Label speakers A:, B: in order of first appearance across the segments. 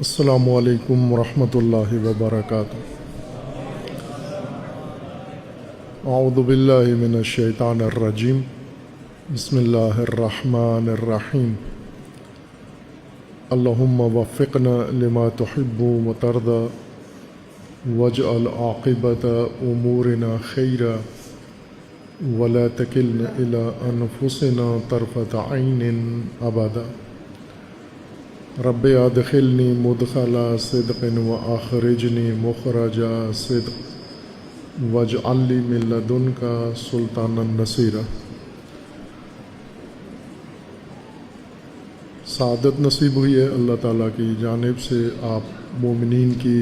A: السلام علیکم ورحمۃ اللہ وبرکاتہ۔ اعوذ باللہ من الشیطان الرجیم، بسم اللہ الرحمن الرحیم۔ اللہم وفقنا لما تحب وترضى واجعل عاقبۃ امورنا خیرا ولا تکلنا الی انفسنا طرفۃ عین ابدا۔ رب ادخلنی مدخل صدق واخرجنی مخرج صدق واجعل لی من لدنک سلطانا نصیرا۔ سعادت نصیب ہوئی ہے اللہ تعالیٰ کی جانب سے آپ مومنین کی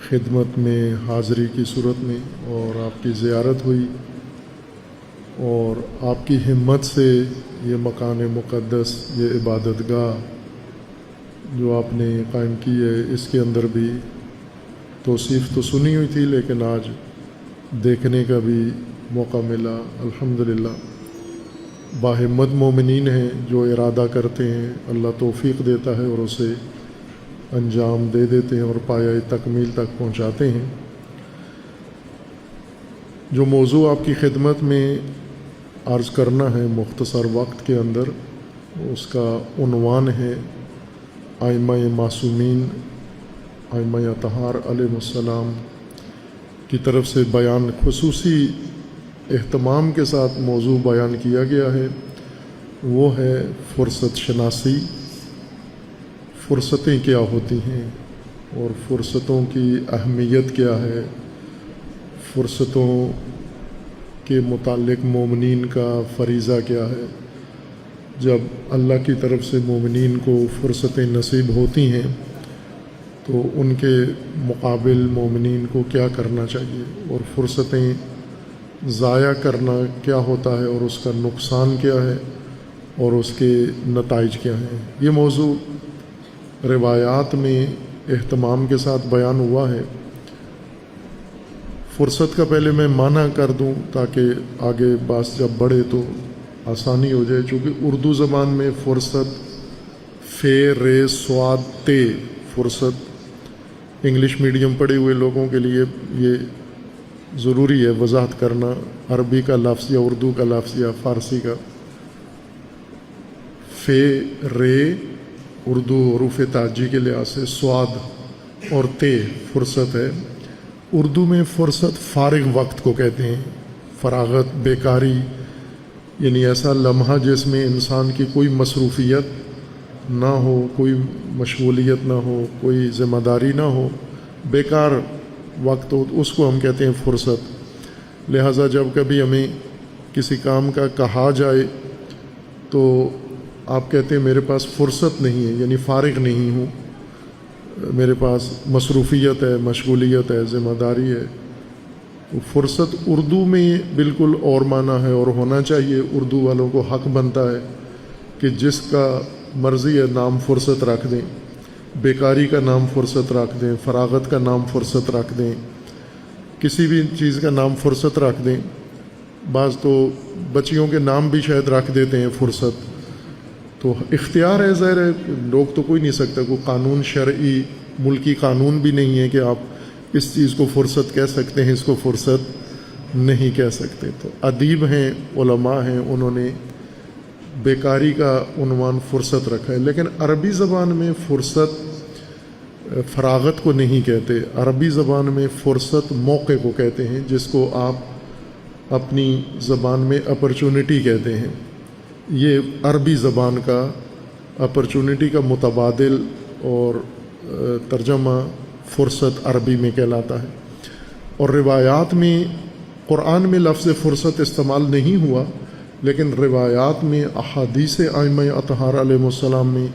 A: خدمت میں حاضری کی صورت میں، اور آپ کی زیارت ہوئی، اور آپ کی ہمت سے یہ مکان مقدس، یہ عبادت گاہ جو آپ نے قائم کی ہے، اس کے اندر بھی توصیف تو سنی ہوئی تھی، لیکن آج دیکھنے کا بھی موقع ملا۔ الحمدللہ باہمت مومنین ہیں جو ارادہ کرتے ہیں، اللہ توفیق دیتا ہے اور اسے انجام دے دیتے ہیں اور پایۂ تکمیل تک پہنچاتے ہیں۔ جو موضوع آپ کی خدمت میں عرض کرنا ہے مختصر وقت کے اندر، اس کا عنوان ہے ائمہ معصومین، ائمہ اطہار علیہ السلام کی طرف سے بیان، خصوصی اہتمام کے ساتھ موضوع بیان کیا گیا ہے، وہ ہے فرصت شناسی۔ فرصتیں کیا ہوتی ہیں اور فرصتوں کی اہمیت کیا ہے، فرصتوں کے متعلق مومنین کا فریضہ کیا ہے۔ جب اللہ کی طرف سے مومنین کو فرصتیں نصیب ہوتی ہیں تو ان کے مقابل مومنین کو کیا کرنا چاہیے، اور فرصتیں ضائع کرنا کیا ہوتا ہے اور اس کا نقصان کیا ہے اور اس کے نتائج کیا ہیں۔ یہ موضوع روایات میں اہتمام کے ساتھ بیان ہوا ہے۔ فرصت کا پہلے میں معنی کر دوں تاکہ آگے بات جب بڑھے تو آسانی ہو جائے، چونکہ اردو زبان میں فرصت فے رے سواد تے، فرصت انگلش میڈیم پڑھے ہوئے لوگوں کے لیے یہ ضروری ہے وضاحت کرنا، عربی کا لفظ یا اردو کا لفظ یا فارسی کا۔ فے رے اردو حروف تہجی کے لحاظ سے، سواد اور تے فرصت ہے۔ اردو میں فرصت فارغ وقت کو کہتے ہیں، فراغت، بیکاری، یعنی ایسا لمحہ جس میں انسان کی کوئی مصروفیت نہ ہو، کوئی مشغولیت نہ ہو، کوئی ذمہ داری نہ ہو، بیکار وقت ہو، اس کو ہم کہتے ہیں فرصت۔ لہٰذا جب کبھی ہمیں کسی کام کا کہا جائے تو آپ کہتے ہیں میرے پاس فرصت نہیں ہے، یعنی فارغ نہیں ہوں، میرے پاس مصروفیت ہے، مشغولیت ہے، ذمہ داری ہے۔ فرصت اردو میں بالکل اور معنی ہے اور ہونا چاہیے، اردو والوں کو حق بنتا ہے کہ جس کا مرضی ہے نام فرصت رکھ دیں، بیکاری کا نام فرصت رکھ دیں، فراغت کا نام فرصت رکھ دیں، کسی بھی چیز کا نام فرصت رکھ دیں۔ بعض تو بچیوں کے نام بھی شاید رکھ دیتے ہیں فرصت، تو اختیار ہے، ظاہر ہے لوگ تو کوئی نہیں سکتا، کوئی قانون شرعی ملکی قانون بھی نہیں ہے کہ آپ اس چیز کو فرصت کہہ سکتے ہیں، اس کو فرصت نہیں کہہ سکتے۔ تو ادیب ہیں، علماء ہیں، انہوں نے بیکاری کا عنوان فرصت رکھا ہے، لیکن عربی زبان میں فرصت فراغت کو نہیں کہتے، عربی زبان میں فرصت موقع کو کہتے ہیں، جس کو آپ اپنی زبان میں اپرچونٹی کہتے ہیں۔ یہ عربی زبان کا اپرچونٹی کا متبادل اور ترجمہ فرصت عربی میں کہلاتا ہے۔ اور روایات میں قرآن میں لفظ فرصت استعمال نہیں ہوا، لیکن روایات میں احادیث ائمہ اطہار علیہ السلام میں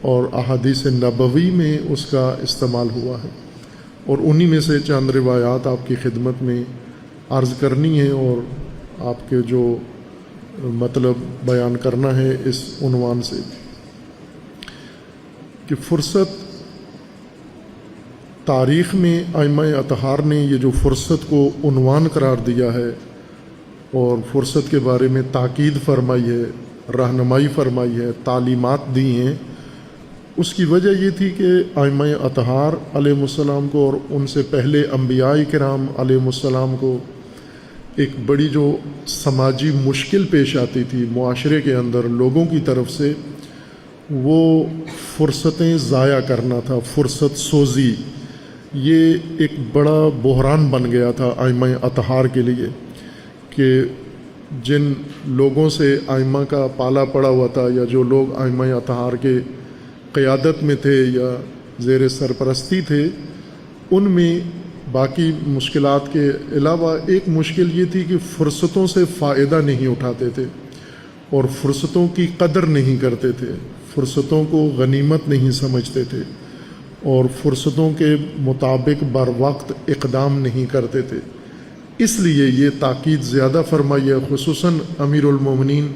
A: اور احادیث نبوی میں اس کا استعمال ہوا ہے، اور انہی میں سے چند روایات آپ کی خدمت میں عرض کرنی ہے اور آپ کے جو مطلب بیان کرنا ہے اس عنوان سے کہ فرصت تاریخ میں ائمہ اطہار نے یہ جو فرصت کو عنوان قرار دیا ہے اور فرصت کے بارے میں تاکید فرمائی ہے، رہنمائی فرمائی ہے، تعلیمات دی ہیں، اس کی وجہ یہ تھی کہ ائمہ اطہار علیہ السلام کو اور ان سے پہلے انبیاء کرام علیہ السلام کو ایک بڑی جو سماجی مشکل پیش آتی تھی معاشرے کے اندر لوگوں کی طرف سے، وہ فرصتیں ضائع کرنا تھا، فرصت سوزی۔ یہ ایک بڑا بحران بن گیا تھا ائمہ اطہار کے لیے کہ جن لوگوں سے ائمہ کا پالا پڑا ہوا تھا، یا جو لوگ ائمہ اطہار کے قیادت میں تھے یا زیر سرپرستی تھے، ان میں باقی مشکلات کے علاوہ ایک مشکل یہ تھی کہ فرصتوں سے فائدہ نہیں اٹھاتے تھے اور فرصتوں کی قدر نہیں کرتے تھے، فرصتوں کو غنیمت نہیں سمجھتے تھے اور فرصتوں کے مطابق بر وقت اقدام نہیں کرتے تھے۔ اس لیے یہ تاکید زیادہ فرمائی ہے، خصوصاً امیر المومنین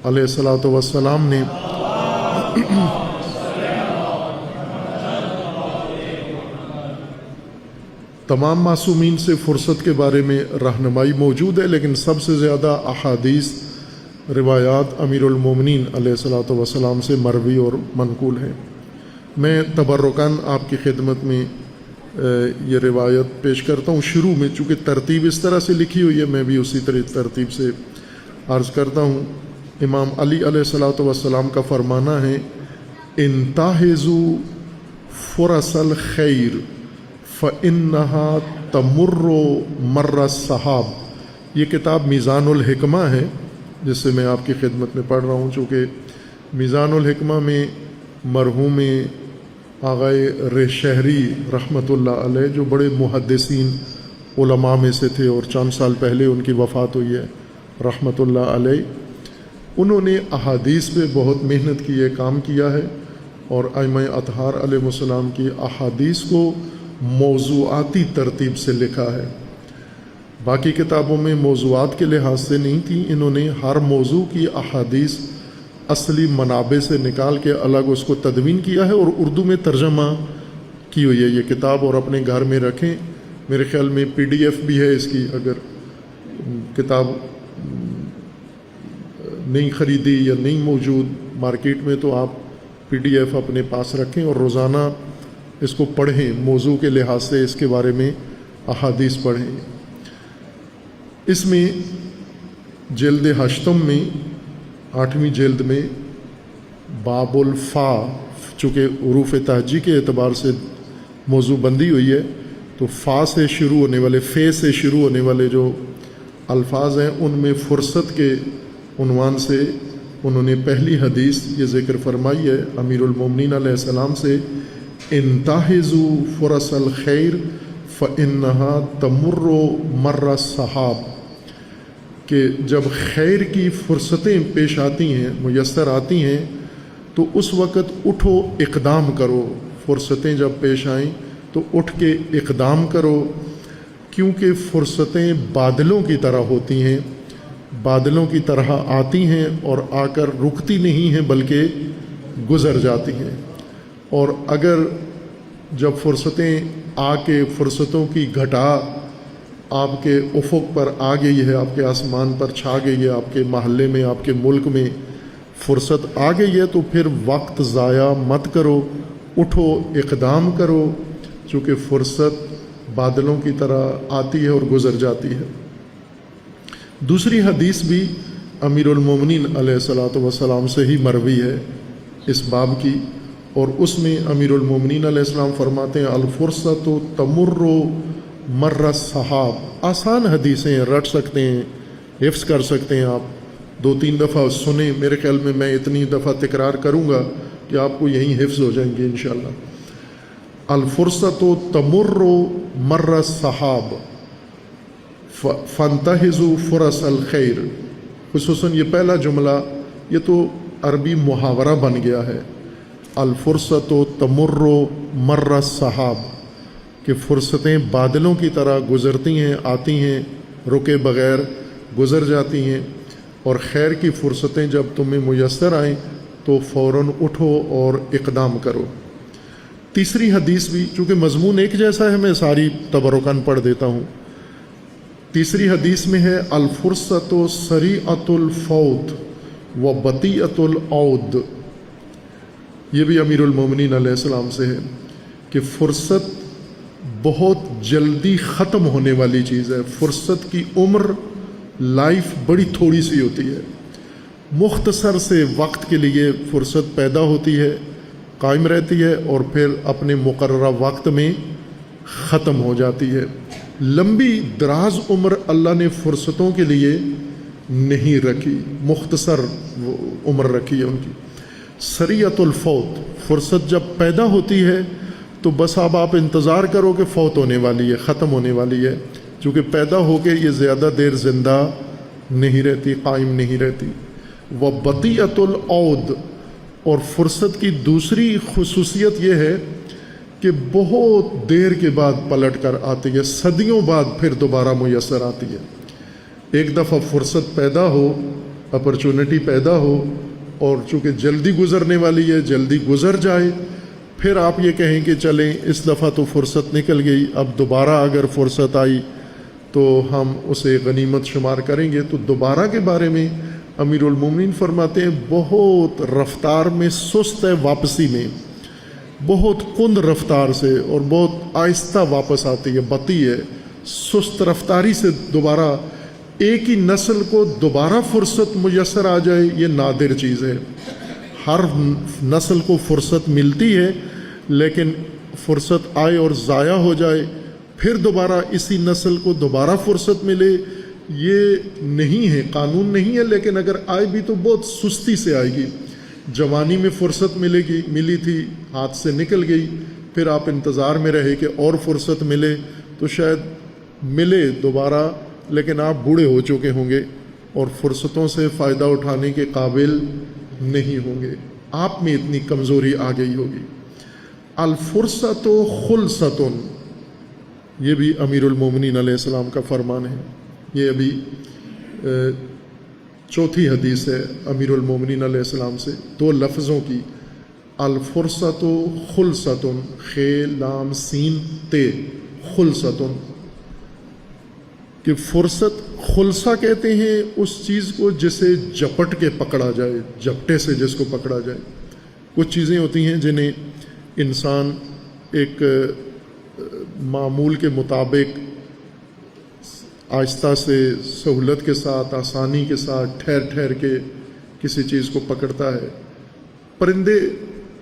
A: علیہ الصلاۃ والسلام نے تمام معصومین سے فرصت کے بارے میں رہنمائی موجود ہے، لیکن سب سے زیادہ احادیث روایات امیر المومنین علیہ الصلاۃ والسلام سے مروی اور منقول ہیں۔ میں تبرکاً آپ کی خدمت میں یہ روایت پیش کرتا ہوں۔ شروع میں چونکہ ترتیب اس طرح سے لکھی ہوئی ہے، میں بھی اسی طرح ترتیب سے عرض کرتا ہوں۔ امام علی علیہ الصلاۃ والسلام کا فرمانا ہے، انتہزوا فرص الخیر فإنها تمر مر السحاب۔ یہ کتاب میزان الحکمہ ہے جس سے میں آپ کی خدمت میں پڑھ رہا ہوں، چونکہ میزان الحکمہ میں مرحوم آغائے رشہری رحمۃ اللہ علیہ جو بڑے محدثین علماء میں سے تھے اور چند سال پہلے ان کی وفات ہوئی ہے رحمۃ اللہ علیہ، انہوں نے احادیث پہ بہت محنت کی ہے، کام کیا ہے، اور ائمہ اطہار علیہ السلام کی احادیث کو موضوعاتی ترتیب سے لکھا ہے۔ باقی کتابوں میں موضوعات کے لحاظ سے نہیں تھیں، انہوں نے ہر موضوع کی احادیث اصلی منابع سے نکال کے الگ اس کو تدوین کیا ہے اور اردو میں ترجمہ کی ہوئی ہے یہ کتاب، اور اپنے گھر میں رکھیں۔ میرے خیال میں PDF بھی ہے اس کی، اگر کتاب نہیں خریدی یا نہیں موجود مارکیٹ میں تو آپ PDF اپنے پاس رکھیں اور روزانہ اس کو پڑھیں، موضوع کے لحاظ سے اس کے بارے میں احادیث پڑھیں۔ اس میں جلد 8 میں 8ویں جلد میں باب الفا، چونکہ حروف تہجی کے اعتبار سے موضوع بندی ہوئی ہے، تو فا سے شروع ہونے والے، فے سے شروع ہونے والے جو الفاظ ہیں ان میں فرصت کے عنوان سے انہوں نے پہلی حدیث یہ ذکر فرمائی ہے امیر المومنین علیہ السلام سے، انتہزوا فرص الخیر فإنها تمر مر السحاب، کہ جب خیر کی فرصتیں پیش آتی ہیں، میسر آتی ہیں، تو اس وقت اٹھو اقدام کرو۔ فرصتیں جب پیش آئیں تو اٹھ کے اقدام کرو، کیونکہ فرصتیں بادلوں کی طرح ہوتی ہیں، بادلوں کی طرح آتی ہیں اور آ کر رکتی نہیں ہیں بلکہ گزر جاتی ہیں۔ اور اگر جب فرصتیں آ کے فرصتوں کی گھٹا آپ کے افق پر آ گئی ہے، آپ کے آسمان پر چھا گئی ہے، آپ کے محلے میں، آپ کے ملک میں فرصت آ گئی ہے، تو پھر وقت ضائع مت کرو، اٹھو اقدام کرو، چونکہ فرصت بادلوں کی طرح آتی ہے اور گزر جاتی ہے۔ دوسری حدیث بھی امیر المومنین علیہ الصلاۃ والسلام سے ہی مروی ہے اس باب کی، اور اس میں امیر المومنین علیہ السلام فرماتے ہیں، الفرصۃ تمر مر السحاب۔ آسان حدیثیں ہیں، رٹ سکتے ہیں، حفظ کر سکتے ہیں، آپ 2-3 دفعہ سنیں، میرے خیال میں میں اتنی دفعہ تکرار کروں گا کہ آپ کو یہیں حفظ ہو جائیں گے انشاءاللہ۔ الفرصۃ تمر مر السحاب فانتہزوا فرص الخیر۔ خصوصاً یہ پہلا جملہ یہ تو عربی محاورہ بن گیا ہے، الفرصۃ تمر مر السحاب، کہ فرصتیں بادلوں کی طرح گزرتی ہیں، آتی ہیں، رکے بغیر گزر جاتی ہیں، اور خیر کی فرصتیں جب تمہیں میسر آئیں تو فوراً اٹھو اور اقدام کرو۔ تیسری حدیث بھی، چونکہ مضمون ایک جیسا ہے، میں ساری تبرکاً پڑھ دیتا ہوں۔ تیسری حدیث میں ہے، الفرصۃ سریعۃ الفوت و بطیئۃ العود۔ یہ بھی امیر المومنین علیہ السلام سے ہے کہ فرصت بہت جلدی ختم ہونے والی چیز ہے. فرصت کی عمر لائف بڑی تھوڑی سی ہوتی ہے. مختصر سے وقت کے لیے فرصت پیدا ہوتی ہے, قائم رہتی ہے اور پھر اپنے مقررہ وقت میں ختم ہو جاتی ہے. لمبی دراز عمر اللہ نے فرصتوں کے لیے نہیں رکھی, مختصر عمر رکھی ہے ان کی. سریعت الفوت, فرصت جب پیدا ہوتی ہے تو بس اب آپ انتظار کرو کہ فوت ہونے والی ہے, ختم ہونے والی ہے, چونکہ پیدا ہو کے یہ زیادہ دیر زندہ نہیں رہتی, قائم نہیں رہتی. وبطیعۃ العود, اور فرصت کی دوسری خصوصیت یہ ہے کہ بہت دیر کے بعد پلٹ کر آتی ہے, صدیوں بعد پھر دوبارہ میسر آتی ہے. ایک دفعہ فرصت پیدا ہو, اپرچونٹی پیدا ہو, اور چونکہ جلدی گزرنے والی ہے جلدی گزر جائے, پھر آپ یہ کہیں کہ چلیں اس دفعہ تو فرصت نکل گئی, اب دوبارہ اگر فرصت آئی تو ہم اسے غنیمت شمار کریں گے. تو دوبارہ کے بارے میں امیر المومنین فرماتے ہیں بہت رفتار میں سست ہے, واپسی میں بہت کند رفتار سے اور بہت آہستہ واپس آتی ہے, بطیء ہے, سست رفتاری سے دوبارہ ایک ہی نسل کو دوبارہ فرصت میسر آ جائے یہ نادر چیز ہے. ہر نسل کو فرصت ملتی ہے, لیکن فرصت آئے اور ضائع ہو جائے پھر دوبارہ اسی نسل کو دوبارہ فرصت ملے یہ نہیں ہے, قانون نہیں ہے. لیکن اگر آئے بھی تو بہت سستی سے آئے گی. جوانی میں فرصت ملی تھی, ہاتھ سے نکل گئی, پھر آپ انتظار میں رہے کہ اور فرصت ملے تو شاید ملے دوبارہ, لیکن آپ بوڑھے ہو چکے ہوں گے اور فرصتوں سے فائدہ اٹھانے کے قابل نہیں ہوں گے, آپ میں اتنی کمزوری آ گئی ہوگی. الفرصۃ خلصۃ, یہ بھی امیر المومنین علیہ السلام کا فرمان ہے. یہ ابھی چوتھی حدیث ہے امیر المومنین علیہ السلام سے, دو لفظوں کی. الفرصۃ خلصۃ, خ لام سین تے, خلصۃ, کہ فرصت خلصہ کہتے ہیں اس چیز کو جسے جپٹ کے پکڑا جائے, جپٹے سے جس کو پکڑا جائے. کچھ چیزیں ہوتی ہیں جنہیں انسان ایک معمول کے مطابق آہستہ سے سہولت کے ساتھ آسانی کے ساتھ ٹھہر کے کسی چیز کو پکڑتا ہے. پرندے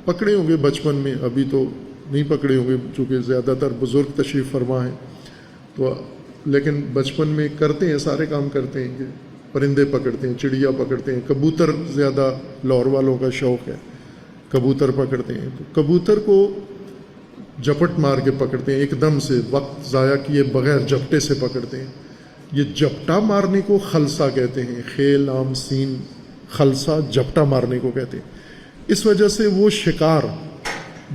A: پکڑے ہوں گے بچپن میں, ابھی تو نہیں پکڑے ہوں گے چونکہ زیادہ تر بزرگ تشریف فرما ہیں, تو لیکن بچپن میں کرتے ہیں, سارے کام کرتے ہیں کہ پرندے پکڑتے ہیں, چڑیا پکڑتے ہیں. کبوتر زیادہ لاہور والوں کا شوق ہے, کبوتر پکڑتے ہیں. تو کبوتر کو جپٹ مار کے پکڑتے ہیں, ایک دم سے وقت ضائع کیے بغیر جپٹے سے پکڑتے ہیں. یہ جپٹا مارنے کو خلصہ کہتے ہیں, خ لام سین, خلصہ جپٹا مارنے کو کہتے ہیں. اس وجہ سے وہ شکار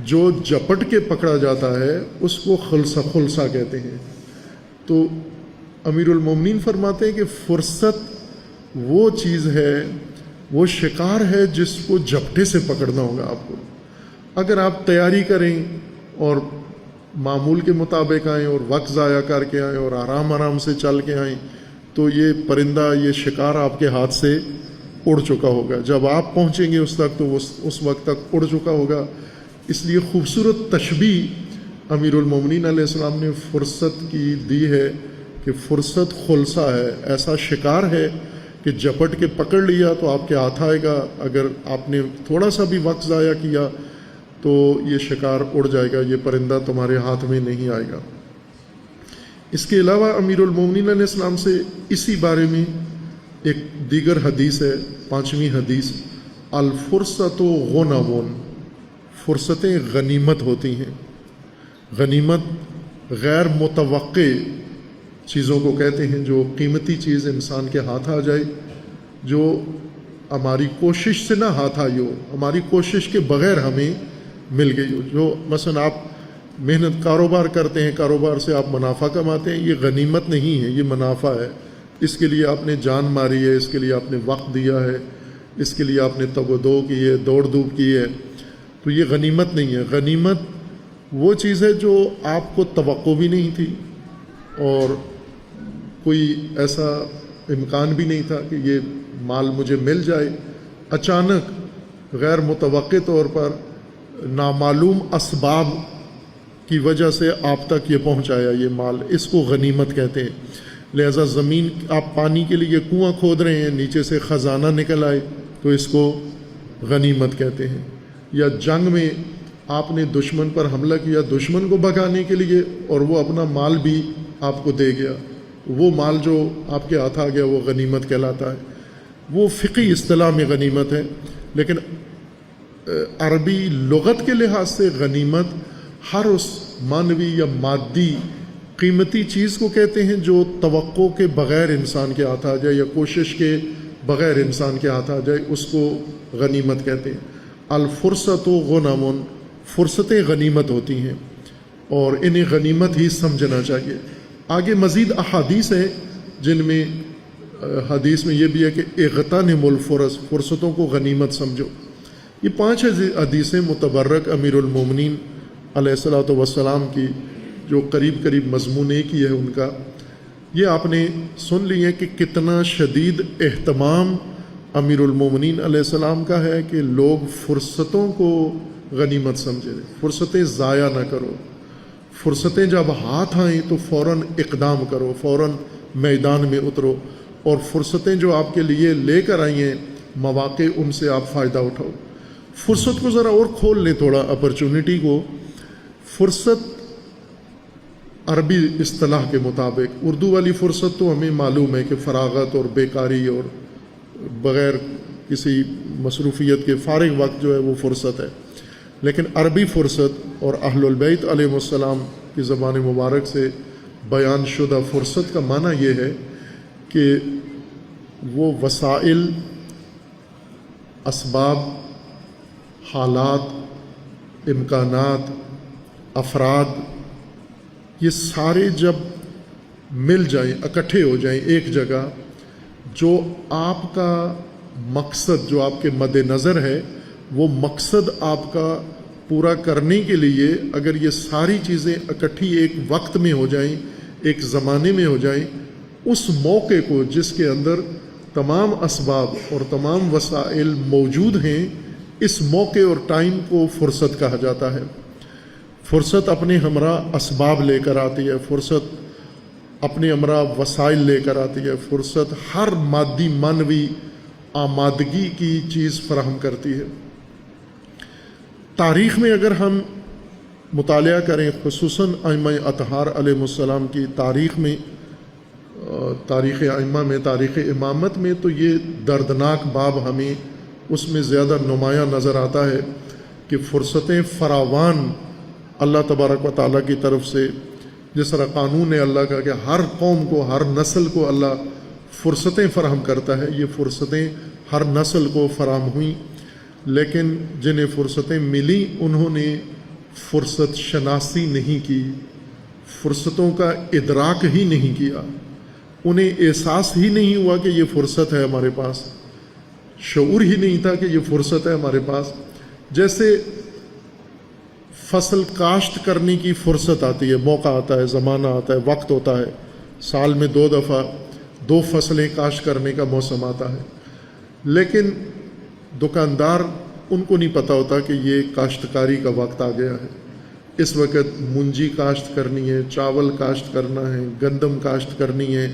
A: جو جپٹ کے پکڑا جاتا ہے اس کو خلصہ کہتے ہیں. تو امیر المومنین فرماتے ہیں کہ فرصت وہ چیز ہے, وہ شکار ہے جس کو جپٹے سے پکڑنا ہوگا آپ کو. اگر آپ تیاری کریں اور معمول کے مطابق آئیں اور وقت ضائع کر کے آئیں اور آرام سے چل کے آئیں تو یہ پرندہ, یہ شکار آپ کے ہاتھ سے اڑ چکا ہوگا. جب آپ پہنچیں گے اس تک تو اس وقت تک اڑ چکا ہوگا. اس لیے خوبصورت تشبیہ امیر المومنین علیہ السلام نے فرصت کی دی ہے کہ فرصت خلصہ ہے, ایسا شکار ہے کہ جپٹ کے پکڑ لیا تو آپ کے ہاتھ آئے گا, اگر آپ نے تھوڑا سا بھی وقت ضائع کیا تو یہ شکار اڑ جائے گا, یہ پرندہ تمہارے ہاتھ میں نہیں آئے گا. اس کے علاوہ امیر المومنین علیہ السلام سے اسی بارے میں ایک دیگر حدیث ہے, 5ویں حدیث. الفرصۃ غنم, فرصتیں غنیمت ہوتی ہیں. غنیمت غیر متوقع چیزوں کو کہتے ہیں, جو قیمتی چیز انسان کے ہاتھ آ جائے, جو ہماری کوشش سے نہ ہاتھ آئی ہو, ہماری کوشش کے بغیر ہمیں مل گئی ہو. جو مثلا آپ محنت کاروبار کرتے ہیں, کاروبار سے آپ منافع کماتے ہیں, یہ غنیمت نہیں ہے, یہ منافع ہے. اس کے لیے آپ نے جان ماری ہے, اس کے لیے آپ نے وقت دیا ہے, اس کے لیے آپ نے تگ و دو کی ہے, دوڑ دھوپ کی ہے, تو یہ غنیمت نہیں ہے. غنیمت وہ چیز ہے جو آپ کو توقع بھی نہیں تھی اور کوئی ایسا امکان بھی نہیں تھا کہ یہ مال مجھے مل جائے. اچانک غیر متوقع طور پر نامعلوم اسباب کی وجہ سے آپ تک یہ پہنچایا یہ مال، اس کو غنیمت کہتے ہیں۔ لہذا زمین آپ پانی کے لیے کنواں کھود رہے ہیں، نیچے سے خزانہ نکل آئے تو اس کو غنیمت کہتے ہیں۔ یا جنگ میں آپ نے دشمن پر حملہ کیا دشمن کو بھگانے کے لیے، اور وہ اپنا مال بھی آپ کو دے گیا، وہ مال جو آپ کے ہاتھ آ گیا وہ غنیمت کہلاتا ہے۔ وہ فقہی اصطلاح میں غنیمت ہے، لیکن عربی لغت کے لحاظ سے غنیمت ہر اس معنوی یا مادی قیمتی چیز کو کہتے ہیں جو توقع کے بغیر انسان کے ہاتھ آ جائے یا کوشش کے بغیر انسان کے ہاتھ آ جائے، اس کو غنیمت کہتے ہیں۔ الفرصت و غنم، فرصتیں غنیمت ہوتی ہیں اور انہیں غنیمت ہی سمجھنا چاہیے۔ آگے مزید احادیث ہیں جن میں حدیث میں یہ بھی ہے کہ اغتنم الفرص، فرصتوں کو غنیمت سمجھو۔ یہ 5 حدیثیں متبرک امیر المومنین علیہ الصلوۃ والسلام کی، جو قریب قریب مضمون ایک ہی ہے ان کا، یہ آپ نے سن لی ہے کہ کتنا شدید اہتمام امیر المومنین علیہ السلام کا ہے کہ لوگ فرصتوں کو غنیمت سمجھیں، فرصتیں ضائع نہ کرو، فرصتیں جب ہاتھ آئیں تو فوراً اقدام کرو، فوراً میدان میں اترو، اور فرصتیں جو آپ کے لیے لے کر آئی ہیں مواقع، ان سے آپ فائدہ اٹھاؤ۔ فرصت کو ذرا اور کھول لیں تھوڑا، اپرچونٹی کو۔ فرصت عربی اصطلاح کے مطابق، اردو والی فرصت تو ہمیں معلوم ہے کہ فراغت اور بیکاری اور بغیر کسی مصروفیت کے فارغ وقت جو ہے وہ فرصت ہے، لیکن عربی فرصت اور اہل البیت علیہ السلام کی زبان مبارک سے بیان شدہ فرصت کا معنی یہ ہے کہ وہ وسائل، اسباب، حالات، امکانات، افراد، یہ سارے جب مل جائیں، اکٹھے ہو جائیں ایک جگہ، جو آپ کا مقصد، جو آپ کے مد نظر ہے، وہ مقصد آپ کا پورا کرنے کے لیے اگر یہ ساری چیزیں اکٹھی ایک وقت میں ہو جائیں، ایک زمانے میں ہو جائیں، اس موقع کو جس کے اندر تمام اسباب اور تمام وسائل موجود ہیں، اس موقع اور ٹائم کو فرصت کہا جاتا ہے۔ فرصت اپنے ہمراہ اسباب لے کر آتی ہے، فرصت اپنے ہمراہ وسائل لے کر آتی ہے، فرصت ہر مادی معنوی آمادگی کی چیز فراہم کرتی ہے۔ تاریخ میں اگر ہم مطالعہ کریں، خصوصاً ائمہ اطہار علیہ السلام کی تاریخ میں، تاریخ ائمہ میں، تاریخ امامت میں، تو یہ دردناک باب ہمیں اس میں زیادہ نمایاں نظر آتا ہے کہ فرصتیں فراوان اللہ تبارک و تعالیٰ کی طرف سے، جس طرح قانون ہے اللہ کا کہ ہر قوم کو، ہر نسل کو اللہ فرصتیں فراہم کرتا ہے، یہ فرصتیں ہر نسل کو فراہم ہوئیں، لیکن جنہیں فرصتیں ملی انہوں نے فرصت شناسی نہیں کی، فرصتوں کا ادراک ہی نہیں کیا، انہیں احساس ہی نہیں ہوا کہ یہ فرصت ہے ہمارے پاس، شعور ہی نہیں تھا کہ یہ فرصت ہے ہمارے پاس۔ جیسے فصل کاشت کرنے کی فرصت آتی ہے، موقع آتا ہے، زمانہ آتا ہے، وقت ہوتا ہے، سال میں 2 دفعہ 2 فصلیں کاشت کرنے کا موسم آتا ہے، لیکن دکاندار ان کو نہیں پتہ ہوتا کہ یہ کاشتکاری کا وقت آ گیا ہے، اس وقت منجی کاشت کرنی ہے، چاول کاشت کرنا ہے، گندم کاشت کرنی ہے،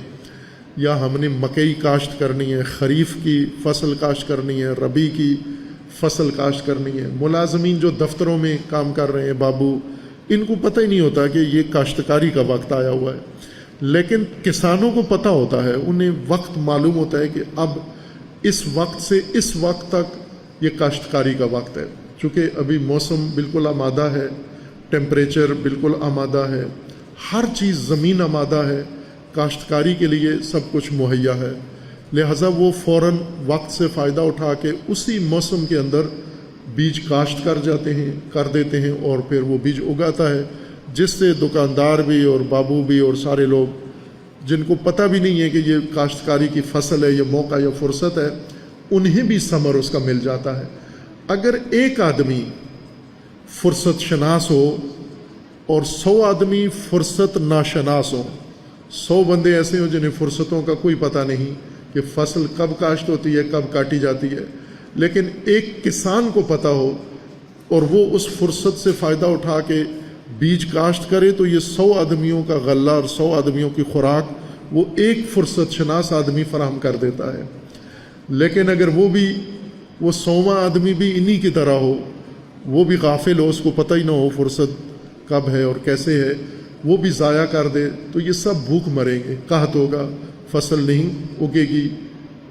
A: یا ہم نے مکئی کاشت کرنی ہے، خریف کی فصل کاشت کرنی ہے، ربیع کی فصل کاشت کرنی ہے۔ ملازمین جو دفتروں میں کام کر رہے ہیں، بابو، ان کو پتہ ہی نہیں ہوتا کہ یہ کاشتکاری کا وقت آیا ہوا ہے، لیکن کسانوں کو پتہ ہوتا ہے، انہیں وقت معلوم ہوتا ہے کہ اب اس وقت سے اس وقت تک یہ کاشتکاری کا وقت ہے، چونکہ ابھی موسم بالکل آمادہ ہے، ٹیمپریچر بالکل آمادہ ہے، ہر چیز زمین آمادہ ہے، کاشتکاری کے لیے سب کچھ مہیا ہے، لہٰذا وہ فوراً وقت سے فائدہ اٹھا کے اسی موسم کے اندر بیج کاشت کر دیتے ہیں اور پھر وہ بیج اگاتا ہے، جس سے دکاندار بھی اور بابو بھی اور سارے لوگ جن کو پتہ بھی نہیں ہے کہ یہ کاشتکاری کی فصل ہے، یہ موقع یا فرصت ہے، انہیں بھی ثمر اس کا مل جاتا ہے۔ اگر ایک آدمی فرصت شناس ہو اور 100 آدمی فرصت ناشناس ہوں، 100 بندے ایسے ہوں جنہیں فرصتوں کا کوئی پتہ نہیں کہ فصل کب کاشت ہوتی ہے، کب کاٹی جاتی ہے، لیکن ایک کسان کو پتہ ہو اور وہ اس فرصت سے فائدہ اٹھا کے بیج کاشت کرے تو یہ 100 آدمیوں کا غلہ اور 100 آدمیوں کی خوراک وہ ایک فرصت شناس آدمی فراہم کر دیتا ہے. لیکن اگر وہ 100واں آدمی بھی انہی کی طرح ہو، وہ بھی غافل ہو، اس کو پتہ ہی نہ ہو فرصت کب ہے اور کیسے ہے، وہ بھی ضائع کر دے، تو یہ سب بھوک مریں گے، قحط ہوگا، فصل نہیں اگے گی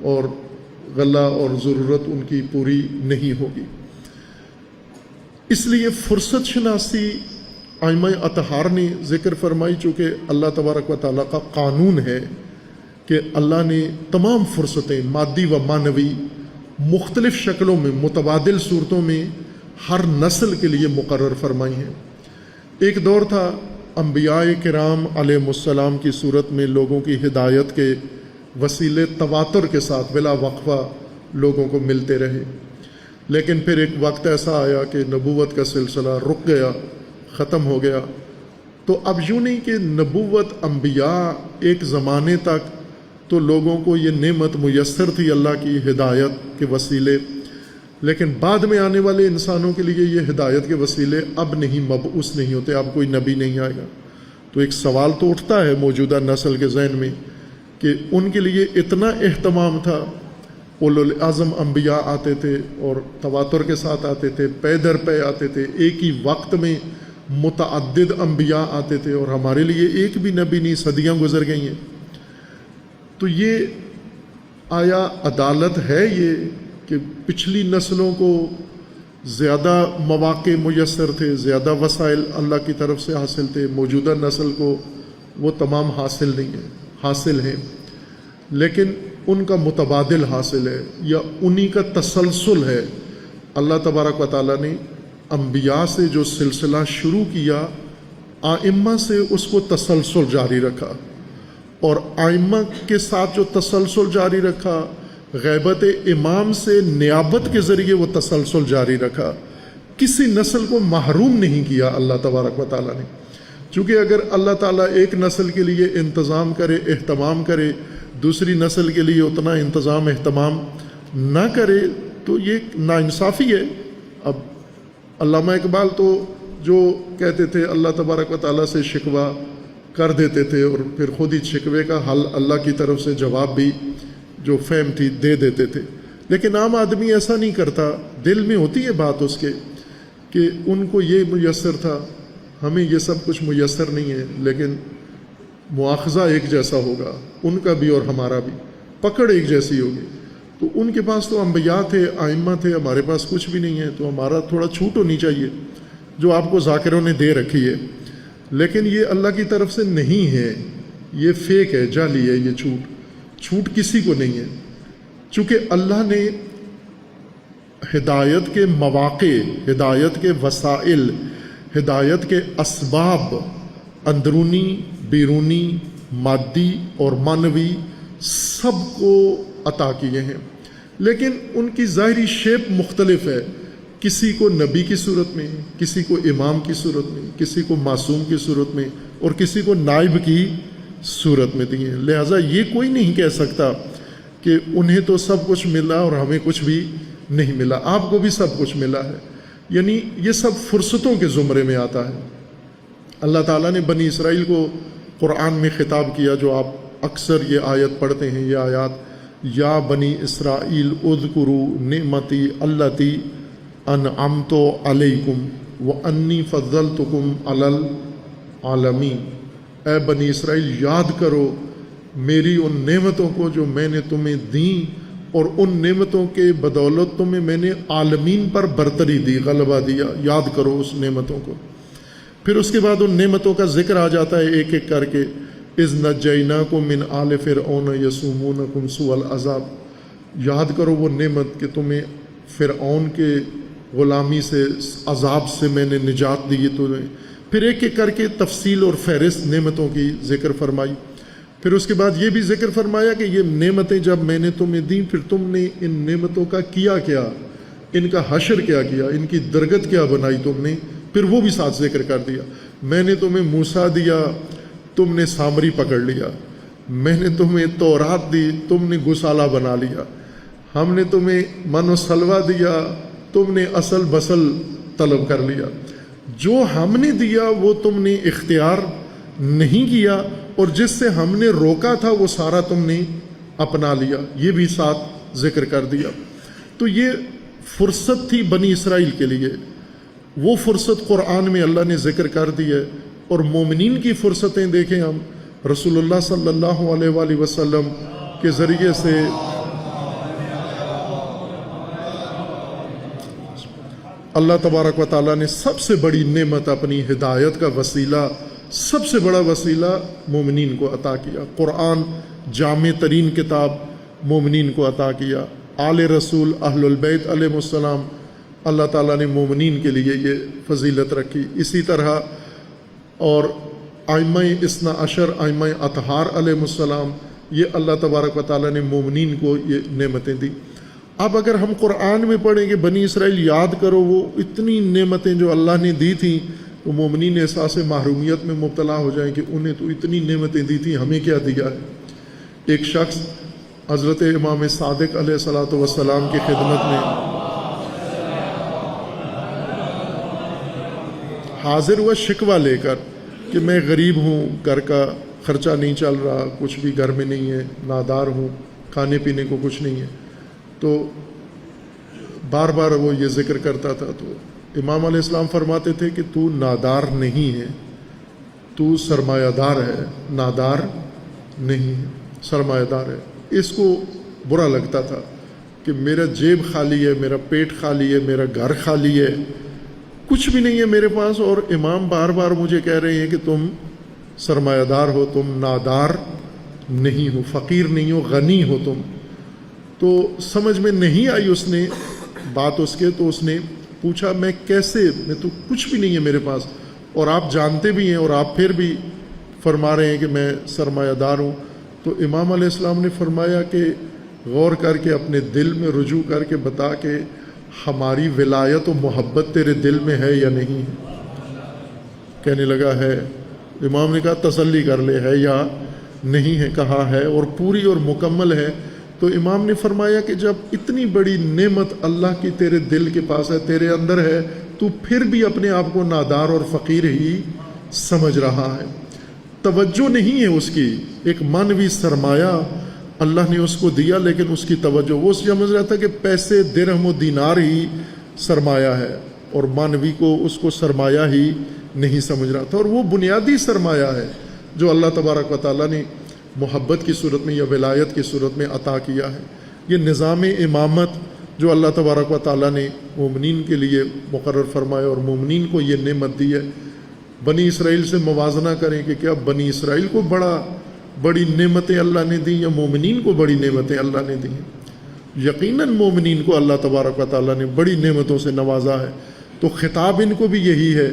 A: اور غلہ اور ضرورت ان کی پوری نہیں ہوگی. اس لیے فرصت شناسی ائمہ اطہار نے ذکر فرمائی، چونکہ اللہ تبارک و تعالیٰ کا قانون ہے کہ اللہ نے تمام فرصتیں مادی و معنوی مختلف شکلوں میں متبادل صورتوں میں ہر نسل کے لیے مقرر فرمائی ہیں. ایک دور تھا انبیاء کرام علیہ السلام کی صورت میں لوگوں کی ہدایت کے وسیلے تواتر کے ساتھ بلا وقفہ لوگوں کو ملتے رہے، لیکن پھر ایک وقت ایسا آیا کہ نبوت کا سلسلہ رک گیا، ختم ہو گیا. تو اب یوں نہیں کہ نبوت انبیاء ایک زمانے تک تو لوگوں کو یہ نعمت میسر تھی اللہ کی ہدایت کے وسیلے، لیکن بعد میں آنے والے انسانوں کے لیے یہ ہدایت کے وسیلے اب نہیں مبعوث نہیں ہوتے، اب کوئی نبی نہیں آئے گا. تو ایک سوال تو اٹھتا ہے موجودہ نسل کے ذہن میں کہ ان کے لیے اتنا اہتمام تھا، اولو العزم انبیاء آتے تھے اور تواتر کے ساتھ آتے تھے، پے در پے آتے تھے، ایک ہی وقت میں متعدد انبیاء آتے تھے، اور ہمارے لیے ایک بھی نبی نہیں، صدیاں گزر گئی ہیں. تو یہ آیا عدالت ہے یہ کہ پچھلی نسلوں کو زیادہ مواقع میسر تھے، زیادہ وسائل اللہ کی طرف سے حاصل تھے، موجودہ نسل کو وہ تمام حاصل نہیں ہیں، حاصل ہیں لیکن ان کا متبادل حاصل ہے یا انہی کا تسلسل ہے. اللہ تبارک و تعالیٰ نے انبیاء سے جو سلسلہ شروع کیا، آئمہ سے اس کو تسلسل جاری رکھا، اور آئمہ کے ساتھ جو تسلسل جاری رکھا، غیبت امام سے نیابت کے ذریعے وہ تسلسل جاری رکھا. کسی نسل کو محروم نہیں کیا اللہ تبارک و تعالیٰ نے. چونکہ اگر اللہ تعالیٰ ایک نسل کے لیے انتظام کرے، اہتمام کرے، دوسری نسل کے لیے اتنا انتظام اہتمام نہ کرے تو یہ ناانصافی ہے. اب علامہ اقبال تو جو کہتے تھے اللہ تبارک و تعالیٰ سے شکوہ کر دیتے تھے اور پھر خود ہی شکوے کا حل اللہ کی طرف سے جواب بھی جو فہم تھی دے دیتے تھے، لیکن عام آدمی ایسا نہیں کرتا. دل میں ہوتی ہے بات اس کے کہ ان کو یہ میسر تھا، ہمیں یہ سب کچھ میسر نہیں ہے، لیکن مواخذہ ایک جیسا ہوگا، ان کا بھی اور ہمارا بھی، پکڑ ایک جیسی ہوگی. تو ان کے پاس تو انبیاء تھے، ائمہ تھے، ہمارے پاس کچھ بھی نہیں ہے، تو ہمارا تھوڑا چھوٹ ہونی چاہیے جو آپ کو ذاکروں نے دے رکھی ہے. لیکن یہ اللہ کی طرف سے نہیں ہے، یہ فیک ہے، جعلی ہے. یہ چھوٹ کسی کو نہیں ہے، چونکہ اللہ نے ہدایت کے مواقع، ہدایت کے وسائل، ہدایت کے اسباب اندرونی، بیرونی، مادی اور معنوی سب کو عطا کیے ہیں، لیکن ان کی ظاہری شیپ مختلف ہے. کسی کو نبی کی صورت میں، کسی کو امام کی صورت میں، کسی کو معصوم کی صورت میں، اور کسی کو نائب کی صورت میں دی ہیں. لہٰذا یہ کوئی نہیں کہہ سکتا کہ انہیں تو سب کچھ ملا اور ہمیں کچھ بھی نہیں ملا. آپ کو بھی سب کچھ ملا ہے، یعنی یہ سب فرصتوں کے زمرے میں آتا ہے. اللہ تعالیٰ نے بنی اسرائیل کو قرآن میں خطاب کیا، جو آپ اکثر یہ آیت پڑھتے ہیں، یہ آیات، یا بنی اسرائیل اذکروا نعمتی اللتی انعمت علیکم وانی فضلتکم علی العالمین. اے بنی اسرائیل یاد کرو میری ان نعمتوں کو جو میں نے تمہیں دیں، اور ان نعمتوں کے بدولت تمہیں میں نے عالمین پر برتری دی، غلبہ دیا. یاد کرو اس نعمتوں کو. پھر اس کے بعد ان نعمتوں کا ذکر آ جاتا ہے ایک ایک کر کے. اذ نجیناکم من آل فرعون یسومونکم سوء العذاب. یاد کرو وہ نعمت کہ تمہیں فرعون کے غلامی سے، عذاب سے میں نے نجات دی تمہیں. پھر ایک ایک کر کے تفصیل اور فہرست نعمتوں کی ذکر فرمائی. پھر اس کے بعد یہ بھی ذکر فرمایا کہ یہ نعمتیں جب میں نے تمہیں دیں، پھر تم نے ان نعمتوں کا کیا کیا، ان کا حشر کیا کیا، ان کی درگت کیا بنائی تم نے. پھر وہ بھی ساتھ ذکر کر دیا. میں نے تمہیں موسیٰ دیا، تم نے سامری پکڑ لیا. میں نے تمہیں تورات دی، تم نے گسالہ بنا لیا. ہم نے تمہیں من و سلوہ دیا، تم نے اصل بصل طلب کر لیا. جو ہم نے دیا وہ تم نے اختیار نہیں کیا، اور جس سے ہم نے روکا تھا وہ سارا تم نے اپنا لیا. یہ بھی ساتھ ذکر کر دیا. تو یہ فرصت تھی بنی اسرائیل کے لیے. وہ فرصت قرآن میں اللہ نے ذکر کر دی ہے. اور مومنین کی فرصتیں دیکھیں ہم رسول اللہ صلی اللہ علیہ وآلہ وسلم کے ذریعے سے اللہ تبارک و تعالیٰ نے سب سے بڑی نعمت اپنی ہدایت کا وسیلہ، سب سے بڑا وسیلہ مومنین کو عطا کیا. قرآن جامع ترین کتاب مومنین کو عطا کیا. آل رسول اہل البیت علیہ السلام اللہ تعالیٰ نے مومنین کے لیے یہ فضیلت رکھی. اسی طرح اور ائمہ اثنا عشر، ائمہ اطہار علیہ السلام، یہ اللہ تبارک و تعالیٰ نے مومنین کو یہ نعمتیں دی. اب اگر ہم قرآن میں پڑھیں کہ بنی اسرائیل یاد کرو وہ اتنی نعمتیں جو اللہ نے دی تھیں، تو مومنین احساس محرومیت میں مبتلا ہو جائیں کہ انہیں تو اتنی نعمتیں دی تھیں، ہمیں کیا دیا ہے. ایک شخص حضرت امام صادق علیہ الصلوۃ والسلام کی خدمت میں حاضر ہوا شکوہ لے کر کہ میں غریب ہوں، گھر کا خرچہ نہیں چل رہا، کچھ بھی گھر میں نہیں ہے، نادار ہوں، کھانے پینے کو کچھ نہیں ہے. تو بار بار وہ یہ ذکر کرتا تھا. تو امام علیہ السلام فرماتے تھے کہ تو نادار نہیں ہے، تو سرمایہ دار ہے، نادار نہیں ہے، سرمایہ دار ہے. اس کو برا لگتا تھا کہ میرا جیب خالی ہے، میرا پیٹ خالی ہے، میرا گھر خالی ہے، کچھ بھی نہیں ہے میرے پاس، اور امام بار بار مجھے کہہ رہے ہیں کہ تم سرمایہ دار ہو، تم نادار نہیں ہو، فقیر نہیں ہو، غنی ہو تم. تو سمجھ میں نہیں آئی اس نے بات اس کے. تو اس نے پوچھا میں کیسے، میں تو کچھ بھی نہیں ہے میرے پاس، اور آپ جانتے بھی ہیں اور آپ پھر بھی فرما رہے ہیں کہ میں سرمایہ دار ہوں. تو امام علیہ السلام نے فرمایا کہ غور کر کے اپنے دل میں رجوع کر کے بتا کہ ہماری ولایت و محبت تیرے دل میں ہے یا نہیں ہے. کہنے لگا ہے. امام نے کہا تسلی کر لے، ہے یا نہیں ہے. کہا ہے اور پوری اور مکمل ہے. تو امام نے فرمایا کہ جب اتنی بڑی نعمت اللہ کی تیرے دل کے پاس ہے، تیرے اندر ہے، تو پھر بھی اپنے آپ کو نادار اور فقیر ہی سمجھ رہا ہے. توجہ نہیں ہے اس کی. ایک معنوی سرمایہ اللہ نے اس کو دیا، لیکن اس کی توجہ، وہ سمجھ رہا تھا کہ پیسے درہم و دینار ہی سرمایہ ہے، اور معنوی کو اس کو سرمایہ ہی نہیں سمجھ رہا تھا. اور وہ بنیادی سرمایہ ہے جو اللہ تبارک و تعالیٰ نے محبت کی صورت میں یا ولایت کی صورت میں عطا کیا ہے. یہ نظام امامت جو اللہ تبارک و تعالیٰ نے مومنین کے لیے مقرر فرمایا اور مومنین کو یہ نعمت دی ہے. بنی اسرائیل سے موازنہ کریں کہ کیا بنی اسرائیل کو بڑی نعمتیں اللہ نے دیں یا مومنین کو بڑی نعمتیں اللہ نے دی ہیں؟ یقیناً مومنین کو اللہ تبارک و تعالیٰ نے بڑی نعمتوں سے نوازا ہے. تو خطاب ان کو بھی یہی ہے،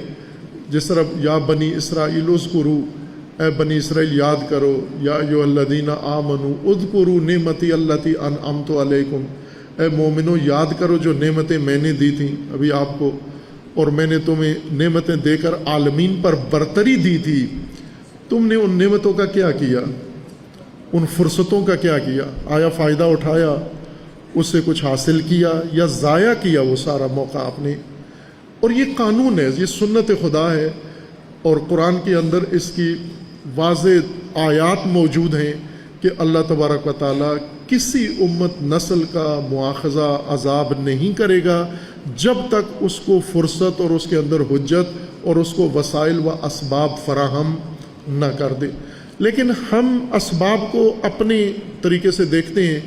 A: جس طرح یا بنی اسرائیل اذکروا، اے بنی اسرائیل یاد کرو، یا ایھا الذین آمنوا اذکروا نعمتی التی انعمت علیکم، اے مومنو یاد کرو جو نعمتیں میں نے دی تھیں ابھی آپ کو، اور میں نے تمہیں نعمتیں دے کر عالمین پر برتری دی تھی. تم نے ان نعمتوں کا کیا کیا؟ ان فرصتوں کا کیا کیا؟ آیا فائدہ اٹھایا، اس سے کچھ حاصل کیا، یا ضائع کیا وہ سارا موقع آپ نے؟ اور یہ قانون ہے، یہ سنت خدا ہے، اور قرآن کے اندر اس کی واضح آیات موجود ہیں کہ اللہ تبارک و تعالیٰ کسی امت نسل کا مواخذہ عذاب نہیں کرے گا جب تک اس کو فرصت اور اس کے اندر حجت اور اس کو وسائل و اسباب فراہم نہ کر دے. لیکن ہم اسباب کو اپنے طریقے سے دیکھتے ہیں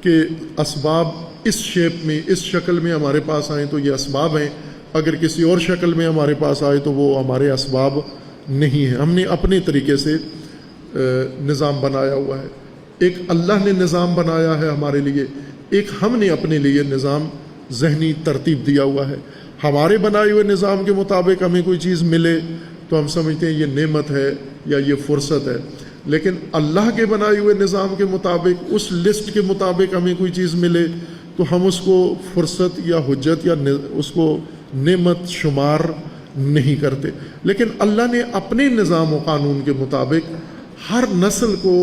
A: کہ اسباب اس شیپ میں، اس شکل میں ہمارے پاس آئیں تو یہ اسباب ہیں، اگر کسی اور شکل میں ہمارے پاس آئے تو وہ ہمارے اسباب نہیں ہیں. ہم نے اپنے طریقے سے نظام بنایا ہوا ہے. ایک اللہ نے نظام بنایا ہے ہمارے لیے، ایک ہم نے اپنے لیے نظام ذہنی ترتیب دیا ہوا ہے. ہمارے بنائے ہوئے نظام کے مطابق ہمیں کوئی چیز ملے تو ہم سمجھتے ہیں یہ نعمت ہے یا یہ فرصت ہے، لیکن اللہ کے بنائے ہوئے نظام کے مطابق، اس لسٹ کے مطابق ہمیں کوئی چیز ملے تو ہم اس کو فرصت یا حجت یا اس کو نعمت شمار نہیں کرتے. لیکن اللہ نے اپنے نظام و قانون کے مطابق ہر نسل کو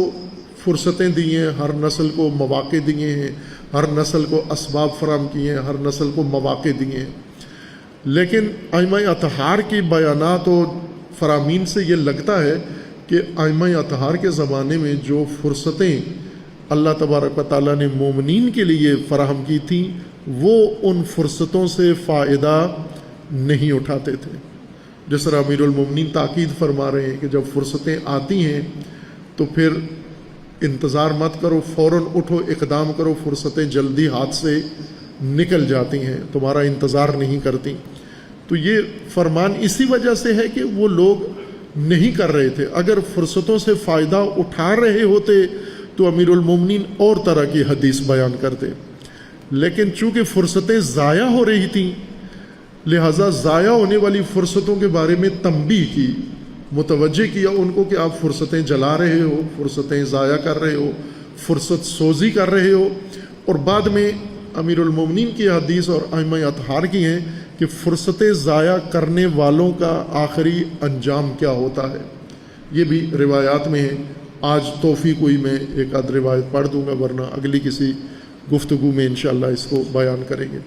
A: فرصتیں دی ہیں، ہر نسل کو مواقع دیے ہیں، ہر نسل کو اسباب فراہم کیے ہیں، ہر نسل کو مواقع دیے ہیں. لیکن ائمہ اطہار کی بیانات و فرامین سے یہ لگتا ہے کہ ائمہ اطہار کے زمانے میں جو فرصتیں اللہ تبارک و تعالیٰ نے مومنین کے لیے فراہم کی تھیں وہ ان فرصتوں سے فائدہ نہیں اٹھاتے تھے. جس طرح امیر المومنین تاکید فرما رہے ہیں کہ جب فرصتیں آتی ہیں تو پھر انتظار مت کرو، فوراً اٹھو، اقدام کرو، فرصتیں جلدی ہاتھ سے نکل جاتی ہیں، تمہارا انتظار نہیں کرتی. تو یہ فرمان اسی وجہ سے ہے کہ وہ لوگ نہیں کر رہے تھے. اگر فرصتوں سے فائدہ اٹھا رہے ہوتے تو امیر المومنین اور طرح کی حدیث بیان کرتے، لیکن چونکہ فرصتیں ضائع ہو رہی تھیں لہٰذا ضائع ہونے والی فرصتوں کے بارے میں تنبیہ کی، متوجہ کیا ان کو کہ آپ فرصتیں جلا رہے ہو، فرصتیں ضائع کر رہے ہو، فرصت سوزی کر رہے ہو. اور بعد میں امیر المومنین کی حدیث اور ائمہ اطہار کی ہیں کہ فرصتیں ضائع کرنے والوں کا آخری انجام کیا ہوتا ہے. یہ بھی روایات میں ہے. آج توفیق ہوئی میں ایک آدھ روایت پڑھ دوں گا، ورنہ اگلی کسی گفتگو میں انشاءاللہ اس کو بیان کریں گے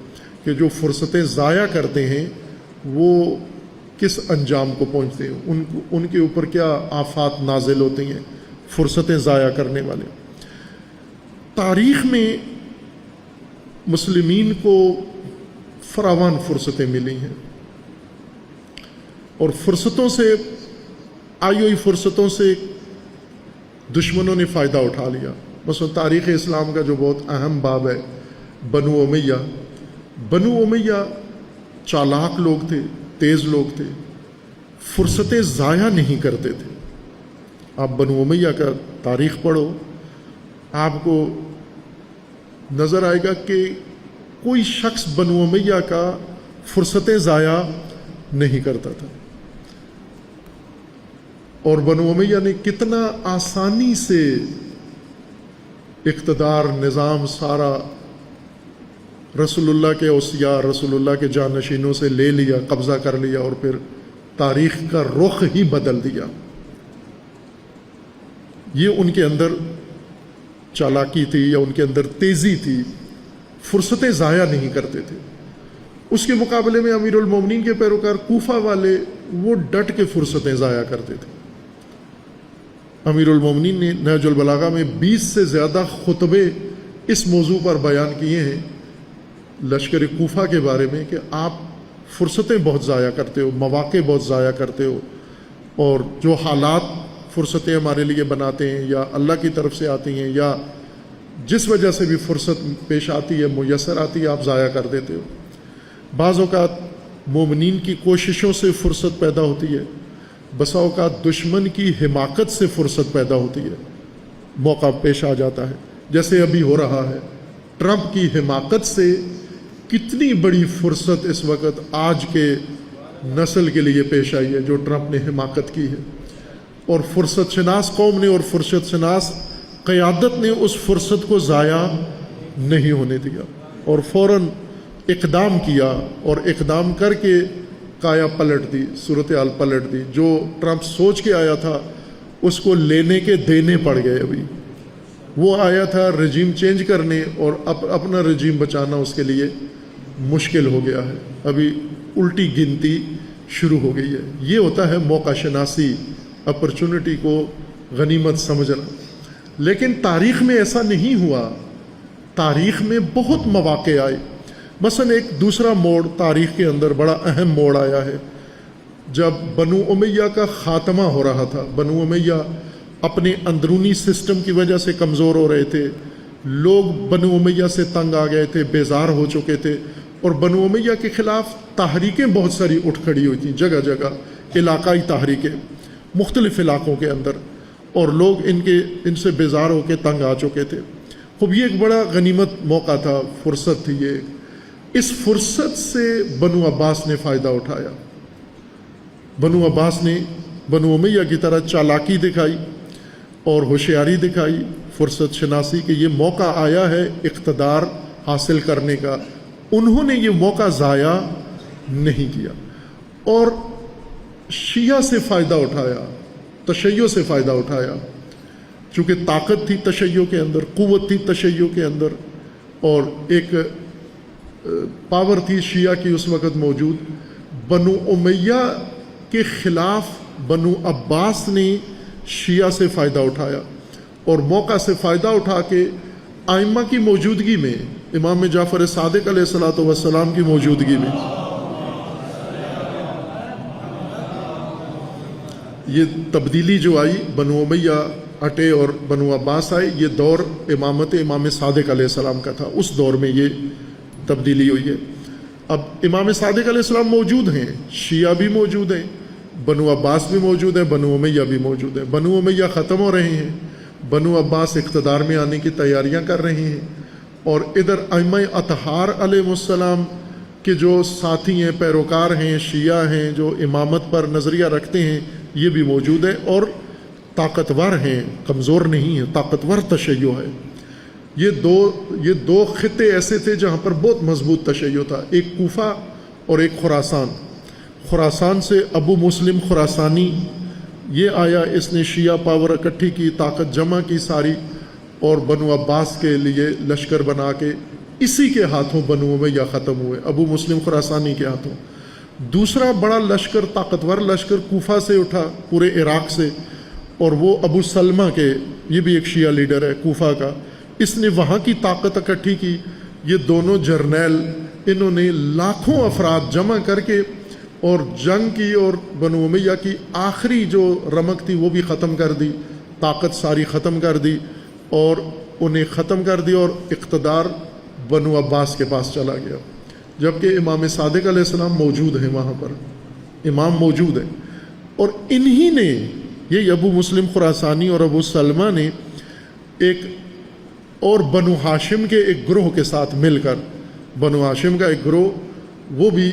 A: کہ جو فرصتیں ضائع کرتے ہیں وہ کس انجام کو پہنچتے ہیں، ان کے اوپر کیا آفات نازل ہوتی ہیں فرصتیں ضائع کرنے والے. تاریخ میں مسلمین کو فراوان فرصتیں ملی ہیں اور فرصتوں سے آئی ہوئی فرصتوں سے دشمنوں نے فائدہ اٹھا لیا. مثلا تاریخ اسلام کا جو بہت اہم باب ہے بنو امیہ. بنو امیہ چالاک لوگ تھے، تیز لوگ تھے، فرصتیں ضائع نہیں کرتے تھے. آپ بنو امیہ کا تاریخ پڑھو، آپ کو نظر آئے گا کہ کوئی شخص بنو امیہ کا فرصتیں ضائع نہیں کرتا تھا. اور بنو امیہ نے کتنا آسانی سے اقتدار، نظام سارا رسول اللہ کے اوصیاء، رسول اللہ کے جانشینوں سے لے لیا، قبضہ کر لیا اور پھر تاریخ کا رخ ہی بدل دیا. یہ ان کے اندر چالاکی تھی یا ان کے اندر تیزی تھی، فرصتیں ضائع نہیں کرتے تھے. اس کے مقابلے میں امیر المومنین کے پیروکار کوفہ والے وہ ڈٹ کے فرصتیں ضائع کرتے تھے. امیر المومنین نے نہج البلاغہ میں 20 سے زیادہ خطبے اس موضوع پر بیان کیے ہیں لشکر کوفہ کے بارے میں کہ آپ فرصتیں بہت ضائع کرتے ہو، مواقع بہت ضائع کرتے ہو، اور جو حالات فرصتیں ہمارے لیے بناتے ہیں یا اللہ کی طرف سے آتی ہیں یا جس وجہ سے بھی فرصت پیش آتی ہے، میسر آتی ہے، آپ ضائع کر دیتے ہو. بعض اوقات مومنین کی کوششوں سے فرصت پیدا ہوتی ہے، بسا اوقات دشمن کی حماقت سے فرصت پیدا ہوتی ہے، موقع پیش آ جاتا ہے جیسے ابھی ہو رہا ہے. ٹرمپ کی حماقت سے کتنی بڑی فرصت اس وقت آج کے نسل کے لیے پیش آئی ہے جو ٹرمپ نے حماقت کی ہے. اور فرصت شناس قوم نے اور فرصت شناس قیادت نے اس فرصت کو ضائع نہیں ہونے دیا اور فوراً اقدام کیا اور اقدام کر کے کایا پلٹ دی، صورتحال پلٹ دی. جو ٹرمپ سوچ کے آیا تھا اس کو لینے کے دینے پڑ گئے. ابھی وہ آیا تھا رجیم چینج کرنے اور اپنا رجیم بچانا اس کے لیے مشکل ہو گیا ہے. ابھی الٹی گنتی شروع ہو گئی ہے. یہ ہوتا ہے موقع شناسی، اپرچونٹی کو غنیمت سمجھنا. لیکن تاریخ میں ایسا نہیں ہوا. تاریخ میں بہت مواقع آئے. مثلا ایک دوسرا موڑ تاریخ کے اندر بڑا اہم موڑ آیا ہے جب بنو امیہ کا خاتمہ ہو رہا تھا. بنو امیہ اپنے اندرونی سسٹم کی وجہ سے کمزور ہو رہے تھے، لوگ بنو امیہ سے تنگ آ گئے تھے، بیزار ہو چکے تھے، اور بنو امیہ کے خلاف تحریکیں بہت ساری اٹھ کھڑی ہوئی تھیں، جگہ جگہ علاقائی تحریکیں مختلف علاقوں کے اندر، اور لوگ ان سے بیزار ہو کے تنگ آ چکے تھے. خوب یہ ایک بڑا غنیمت موقع تھا، فرصت تھی یہ. اس فرصت سے بنو عباس نے فائدہ اٹھایا. بنو عباس نے بنو امیہ کی طرح چالاکی دکھائی اور ہوشیاری دکھائی، فرصت شناسی کہ یہ موقع آیا ہے اقتدار حاصل کرنے کا. انہوں نے یہ موقع ضائع نہیں کیا اور شیعہ سے فائدہ اٹھایا، تشیع سے فائدہ اٹھایا. چونکہ طاقت تھی تشیع کے اندر، قوت تھی تشیع کے اندر، اور ایک پاور تھی شیعہ کی اس وقت موجود. بنو امیہ کے خلاف بنو عباس نے شیعہ سے فائدہ اٹھایا اور موقع سے فائدہ اٹھا کے ائمہ کی موجودگی میں، امام جعفر صادق علیہ الصلوۃ والسلام کی موجودگی میں، یہ تبدیلی جو آئی، بنو امیہ ہٹے اور بنو عباس آئے، یہ دور امامت امام صادق علیہ السلام کا تھا، اس دور میں یہ تبدیلی ہوئی ہے۔ اب امام صادق علیہ السلام موجود ہیں، شیعہ بھی موجود ہیں، بنو عباس بھی موجود ہیں، بنو امیہ بھی موجود ہیں۔ بنو امیہ ختم ہو رہے ہیں، بنو عباس اقتدار میں آنے کی تیاریاں کر رہے ہیں، اور ادھر ائمہ اطہار علیہ السلام کے جو ساتھی ہیں، پیروکار ہیں، شیعہ ہیں، جو امامت پر نظریہ رکھتے ہیں، یہ بھی موجود ہیں اور طاقتور ہیں، کمزور نہیں ہیں، طاقتور تشیع ہے۔ یہ دو خطے ایسے تھے جہاں پر بہت مضبوط تشیع تھا، ایک کوفہ اور ایک خراسان۔ خراسان سے ابو مسلم خراسانی یہ آیا، اس نے شیعہ پاور اکٹھی کی، طاقت جمع کی ساری، اور بنو عباس کے لیے لشکر بنا کے اسی کے ہاتھوں بنو امیہ ختم ہوئے، ابو مسلم خراسانی کے ہاتھوں۔ دوسرا بڑا لشکر، طاقتور لشکر کوفہ سے اٹھا، پورے عراق سے، اور وہ ابو سلمہ کے، یہ بھی ایک شیعہ لیڈر ہے کوفہ کا، اس نے وہاں کی طاقت اکٹھی کی۔ یہ دونوں جرنیل، انہوں نے لاکھوں افراد جمع کر کے اور جنگ کی، اور بنو امیہ کی آخری جو رمق تھی وہ بھی ختم کر دی، طاقت ساری ختم کر دی، اور انہیں ختم کر دی، اور اقتدار بنو عباس کے پاس چلا گیا، جبکہ امام صادق علیہ السلام موجود ہیں وہاں پر، امام موجود ہیں۔ اور انہی نے، یہ ابو مسلم خراسانی اور ابو سلمہ نے ایک اور بنو ہاشم کے ایک گروہ کے ساتھ مل کر، بنو ہاشم کا ایک گروہ وہ بھی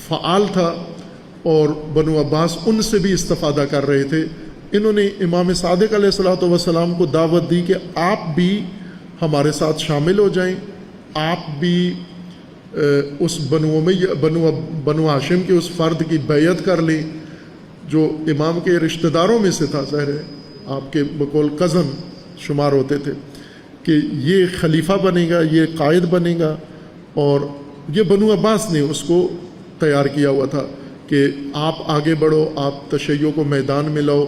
A: فعال تھا، اور بنو عباس ان سے بھی استفادہ کر رہے تھے۔ انہوں نے امام صادق علیہ الصلوۃ والسلام کو دعوت دی کہ آپ بھی ہمارے ساتھ شامل ہو جائیں، آپ بھی اس بنو ہاشم کے اس فرد کی بیعت کر لیں جو امام کے رشتہ داروں میں سے تھا، ظاہر ہے آپ کے بقول کزن شمار ہوتے تھے، کہ یہ خلیفہ بنے گا، یہ قائد بنے گا۔ اور یہ بنو عباس نے اس کو تیار کیا ہوا تھا کہ آپ آگے بڑھو، آپ تشیع کو میدان میں لاؤ،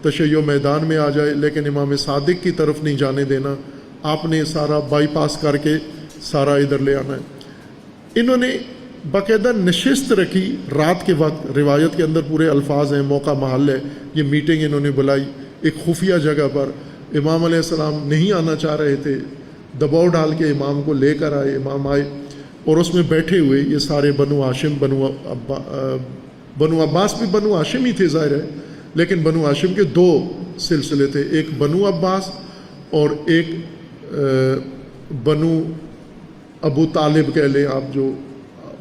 A: تشیع میدان میں آ جائے، لیکن امام صادق کی طرف نہیں جانے دینا، آپ نے سارا بائی پاس کر کے سارا ادھر لے آنا ہے۔ انہوں نے باقاعدہ نشست رکھی رات کے وقت، روایت کے اندر پورے الفاظ ہیں، موقع محل ہے، یہ میٹنگ انہوں نے بلائی ایک خفیہ جگہ پر۔ امام علیہ السلام نہیں آنا چاہ رہے تھے، دباؤ ڈال کے امام کو لے کر آئے، امام آئے، اور اس میں بیٹھے ہوئے یہ سارے بنو ہاشم، بنو عباس بھی بنو ہاشم ہی تھے ظاہر ہے، لیکن بنو ہاشم کے دو سلسلے تھے، ایک بنو عباس اور ایک بنو ابو طالب کہہ لیں آپ، جو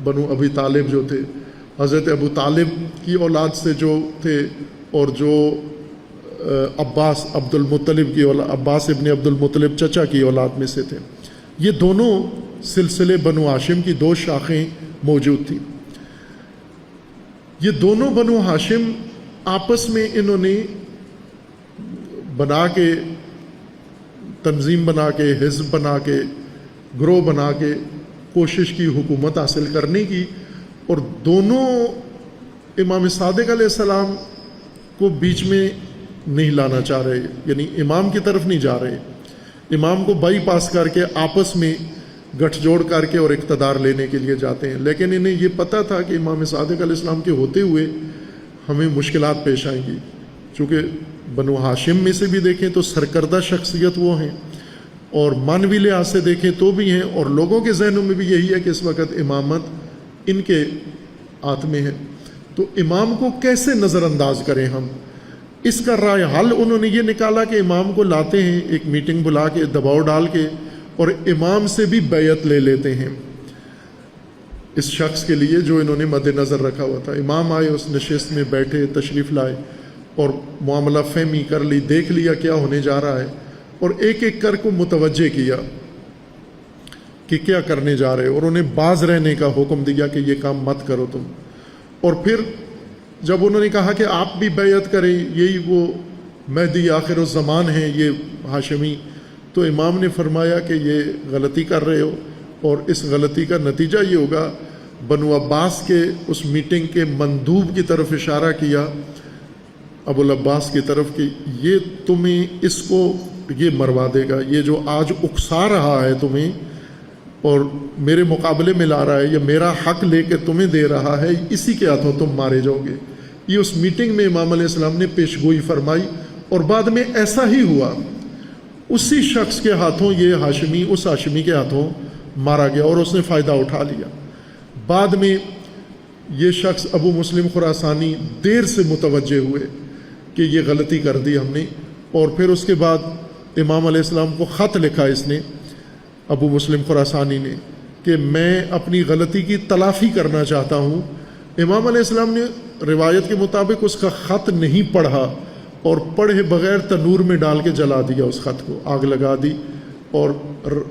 A: بنو ابی طالب جو تھے، حضرت ابو طالب کی اولاد سے جو تھے، اور جو عباس عبد المطلب کی اولاد، عباس ابن عبد المطلب چچا کی اولاد میں سے تھے۔ یہ دونوں سلسلے بنو ہاشم کی دو شاخیں موجود تھیں۔ یہ دونوں بنو ہاشم آپس میں انہوں نے بنا کے، تنظیم بنا کے، حزب بنا کے، گروہ بنا کے کوشش کی حکومت حاصل کرنے کی، اور دونوں امام صادق علیہ السلام کو بیچ میں نہیں لانا چاہ رہے، یعنی امام کی طرف نہیں جا رہے، امام کو بائی پاس کر کے آپس میں گٹھ جوڑ کر کے اور اقتدار لینے کے لیے جاتے ہیں۔ لیکن انہیں یہ پتہ تھا کہ امام صادق علیہ السلام کے ہوتے ہوئے ہمیں مشکلات پیش آئیں گی، چونکہ بنو ہاشم میں سے بھی دیکھیں تو سرکردہ شخصیت وہ ہیں، اور مانوی لحاظ سے دیکھیں تو بھی ہیں، اور لوگوں کے ذہنوں میں بھی یہی ہے کہ اس وقت امامت ان کے ہاتھ میں ہے۔ تو امام کو کیسے نظر انداز کریں ہم؟ اس کا رائے حل انہوں نے یہ نکالا کہ امام کو لاتے ہیں، ایک میٹنگ بلا کے، دباؤ ڈال کے، اور امام سے بھی بیعت لے لیتے ہیں اس شخص کے لیے جو انہوں نے مد نظر رکھا ہوا تھا۔ امام آئے، اس نشست میں بیٹھے، تشریف لائے، اور معاملہ فہمی کر لی، دیکھ لیا کیا ہونے جا رہا ہے، اور ایک ایک کر کو متوجہ کیا کہ کیا کرنے جا رہے، اور انہیں باز رہنے کا حکم دیا کہ یہ کام مت کرو تم۔ اور پھر جب انہوں نے کہا کہ آپ بھی بیعت کریں، یہی وہ مہدی آخر الزمان ہیں یہ ہاشمی، تو امام نے فرمایا کہ یہ غلطی کر رہے ہو، اور اس غلطی کا نتیجہ یہ ہوگا بنو عباس کے اس میٹنگ کے مندوب کی طرف اشارہ کیا ابو العباس کی طرف کہ یہ تمہیں اس کو یہ مروا دے گا، یہ جو آج اکسا رہا ہے تمہیں اور میرے مقابلے میں لا رہا ہے یا میرا حق لے کے تمہیں دے رہا ہے، اسی کے ہاتھوں تم مارے جاؤ گے۔ یہ اس میٹنگ میں امام علیہ السلام نے پیش گوئی فرمائی اور بعد میں ایسا ہی ہوا، اسی شخص کے ہاتھوں یہ ہاشمی اس ہاشمی کے ہاتھوں مارا گیا اور اس نے فائدہ اٹھا لیا۔ بعد میں یہ شخص ابو مسلم خراسانی دیر سے متوجہ ہوئے کہ یہ غلطی کر دی ہم نے، اور پھر اس کے بعد امام علیہ السلام کو خط لکھا اس نے، ابو مسلم خراسانی نے، کہ میں اپنی غلطی کی تلافی کرنا چاہتا ہوں۔ امام علیہ السلام نے روایت کے مطابق اس کا خط نہیں پڑھا اور پڑھے بغیر تنور میں ڈال کے جلا دیا، اس خط کو آگ لگا دی، اور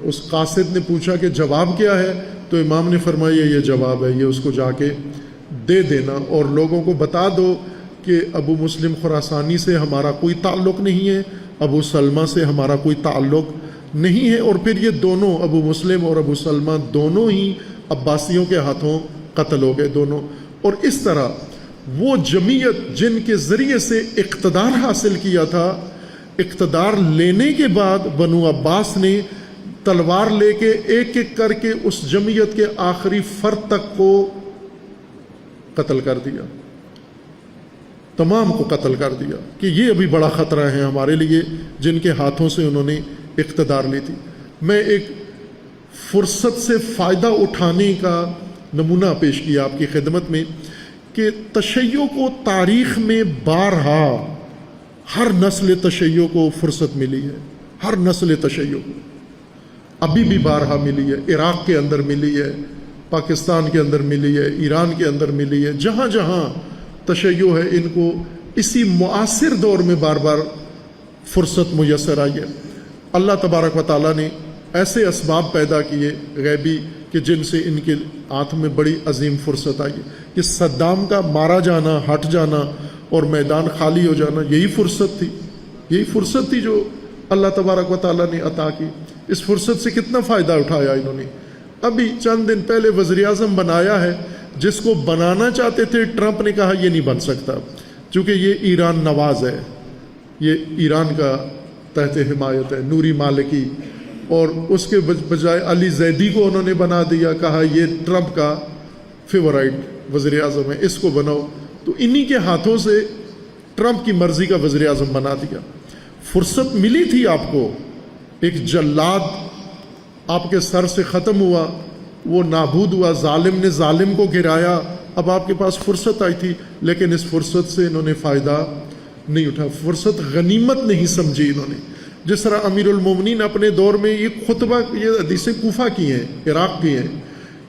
A: اس قاصد نے پوچھا کہ جواب کیا ہے، تو امام نے فرمایا یہ جواب ہے، یہ اس کو جا کے دے دینا اور لوگوں کو بتا دو کہ ابو مسلم خراسانی سے ہمارا کوئی تعلق نہیں ہے، ابو سلمہ سے ہمارا کوئی تعلق نہیں ہے۔ اور پھر یہ دونوں ابو مسلم اور ابو سلمہ دونوں ہی عباسیوں کے ہاتھوں قتل ہو گئے دونوں۔ اور اس طرح وہ جمعیت جن کے ذریعے سے اقتدار حاصل کیا تھا، اقتدار لینے کے بعد بنو عباس نے تلوار لے کے ایک ایک کر کے اس جمعیت کے آخری فرد تک کو قتل کر دیا، تمام کو قتل کر دیا، کہ یہ ابھی بڑا خطرہ ہے ہمارے لیے جن کے ہاتھوں سے انہوں نے اقتدار لی تھی۔ میں ایک فرصت سے فائدہ اٹھانے کا نمونہ پیش کیا آپ کی خدمت میں کہ تشیع کو تاریخ میں بارہا ہر نسل تشیع کو فرصت ملی ہے، ہر نسل تشیع کو ابھی بھی بارہا ملی ہے، عراق کے اندر ملی ہے، پاکستان کے اندر ملی ہے، ایران کے اندر ملی ہے، جہاں جہاں تشیع ہے ان کو اسی معاصر دور میں بار بار فرصت میسر آئی ہے۔ اللہ تبارک و تعالیٰ نے ایسے اسباب پیدا کیے غیبی کہ جن سے ان کے ہاتھ میں بڑی عظیم فرصت آئی ہے کہ صدام کا مارا جانا، ہٹ جانا اور میدان خالی ہو جانا، یہی فرصت تھی، یہی فرصت تھی جو اللہ تبارک و تعالیٰ نے عطا کی۔ اس فرصت سے کتنا فائدہ اٹھایا انہوں نے۔ ابھی چند دن پہلے وزیر اعظم بنایا ہے، جس کو بنانا چاہتے تھے ٹرمپ نے کہا یہ نہیں بن سکتا چونکہ یہ ایران نواز ہے، یہ ایران کا تحت حمایت ہے، نوری مالکی، اور اس کے بجائے علی زیدی کو انہوں نے بنا دیا، کہا یہ ٹرمپ کا فیورائٹ وزیر اعظم ہے، اس کو بناؤ۔ تو انہی کے ہاتھوں سے ٹرمپ کی مرضی کا وزیر اعظم بنا دیا۔ فرصت ملی تھی آپ کو، ایک جلاد آپ کے سر سے ختم ہوا، وہ نابود ہوا، ظالم نے ظالم کو گرایا، اب آپ کے پاس فرصت آئی تھی، لیکن اس فرصت سے انہوں نے فائدہ نہیں اٹھا، فرصت غنیمت نہیں سمجھی انہوں نے۔ جس طرح امیر المومنین اپنے دور میں یہ خطبہ، یہ حدیثیں کوفہ کی ہیں، عراق کی ہیں،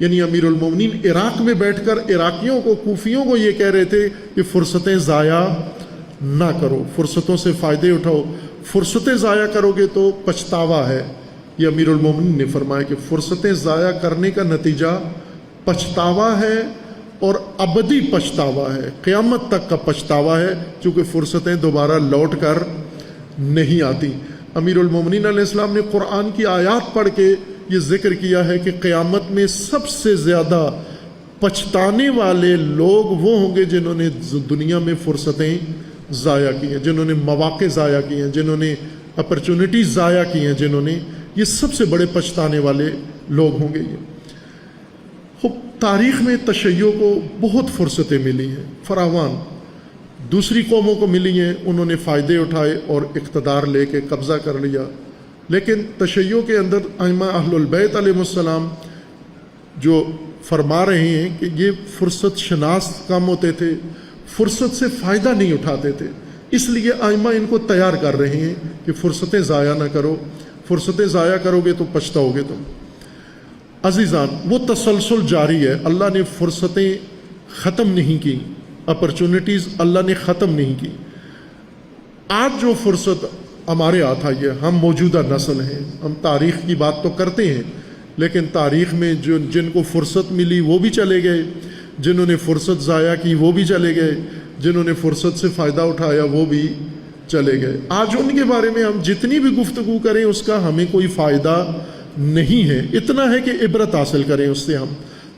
A: یعنی امیر المومنین عراق میں بیٹھ کر عراقیوں کو، کوفیوں کو یہ کہہ رہے تھے کہ فرصتیں ضائع نہ کرو، فرصتوں سے فائدے اٹھاؤ، فرصتیں ضائع کرو گے تو پچھتاوا ہے۔ یہ امیر المومنین نے فرمایا کہ فرصتیں ضائع کرنے کا نتیجہ پچھتاوا ہے اور ابدی پچھتاوا ہے، قیامت تک کا پچھتاوا ہے، چونکہ فرصتیں دوبارہ لوٹ کر نہیں آتی۔ امیر المومنین علیہ السلام نے قرآن کی آیات پڑھ کے یہ ذکر کیا ہے کہ قیامت میں سب سے زیادہ پچھتانے والے لوگ وہ ہوں گے جنہوں نے دنیا میں فرصتیں ضائع کی ہیں، جنہوں نے مواقع ضائع کیے ہیں، جنہوں نے اپرچونٹیز ضائع کی ہیں، جنہوں نے، یہ سب سے بڑے پچھتانے والے لوگ ہوں گے۔ یہ تاریخ میں تشیع کو بہت فرصتیں ملی ہیں، فراوان، دوسری قوموں کو ملی ہیں، انہوں نے فائدے اٹھائے اور اقتدار لے کے قبضہ کر لیا، لیکن تشیع کے اندر ائمہ اہل البیت علیہ السلام جو فرما رہے ہیں کہ یہ فرصت شناس کام ہوتے تھے، فرصت سے فائدہ نہیں اٹھاتے تھے، اس لیے ائمہ ان کو تیار کر رہے ہیں کہ فرصتیں ضائع نہ کرو، فرصتیں ضائع کرو گے تو پچھتاؤ گے تم۔ عزیزان، وہ تسلسل جاری ہے، اللہ نے فرصتیں ختم نہیں کی، اپرچونٹیز اللہ نے ختم نہیں کی۔ آج جو فرصت ہمارے ہاتھ آئی ہے، ہم موجودہ نسل ہیں، ہم تاریخ کی بات تو کرتے ہیں، لیکن تاریخ میں جن کو فرصت ملی وہ بھی چلے گئے، جنہوں نے فرصت ضائع کی وہ بھی چلے گئے، جنہوں نے فرصت سے فائدہ اٹھایا وہ بھی چلے گئے۔ آج ان کے بارے میں ہم جتنی بھی گفتگو کریں اس کا ہمیں کوئی فائدہ نہیں ہے، اتنا ہے کہ عبرت حاصل کریں اس سے ہم،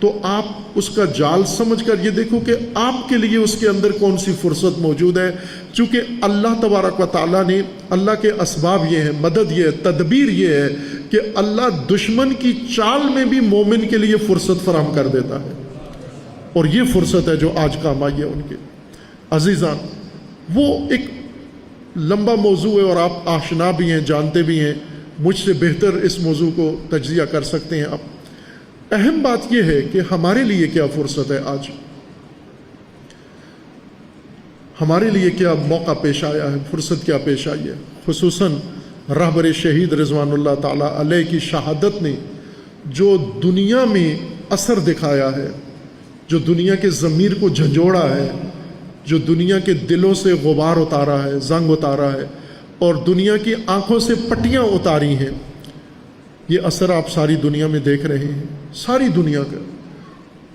A: تو آپ اس کا جال سمجھ کر یہ دیکھو کہ آپ کے لیے اس کے اندر کون سی فرصت موجود ہے. چونکہ اللہ تبارک و تعالیٰ نے، اللہ کے اسباب یہ ہیں، مدد یہ ہے، تدبیر یہ ہے کہ اللہ دشمن کی چال میں بھی مومن کے لیے فرصت فراہم کر دیتا ہے. اور یہ فرصت ہے جو آج کام آئی ہے ان کے. عزیزان، وہ ایک لمبا موضوع ہے اور آپ آشنا بھی ہیں، جانتے بھی ہیں، مجھ سے بہتر اس موضوع کو تجزیہ کر سکتے ہیں آپ. اہم بات یہ ہے کہ ہمارے لیے کیا فرصت ہے، آج ہمارے لیے کیا موقع پیش آیا ہے، فرصت کیا پیش آئی ہے. خصوصاً رہبر شہید رضوان اللہ تعالیٰ علیہ کی شہادت نے جو دنیا میں اثر دکھایا ہے، جو دنیا کے ضمیر کو جھنجھوڑا ہے، جو دنیا کے دلوں سے غبار اتارا ہے، زنگ اتارا ہے، اور دنیا کی آنکھوں سے پٹیاں اتاری ہیں، یہ اثر آپ ساری دنیا میں دیکھ رہے ہیں. ساری دنیا کا،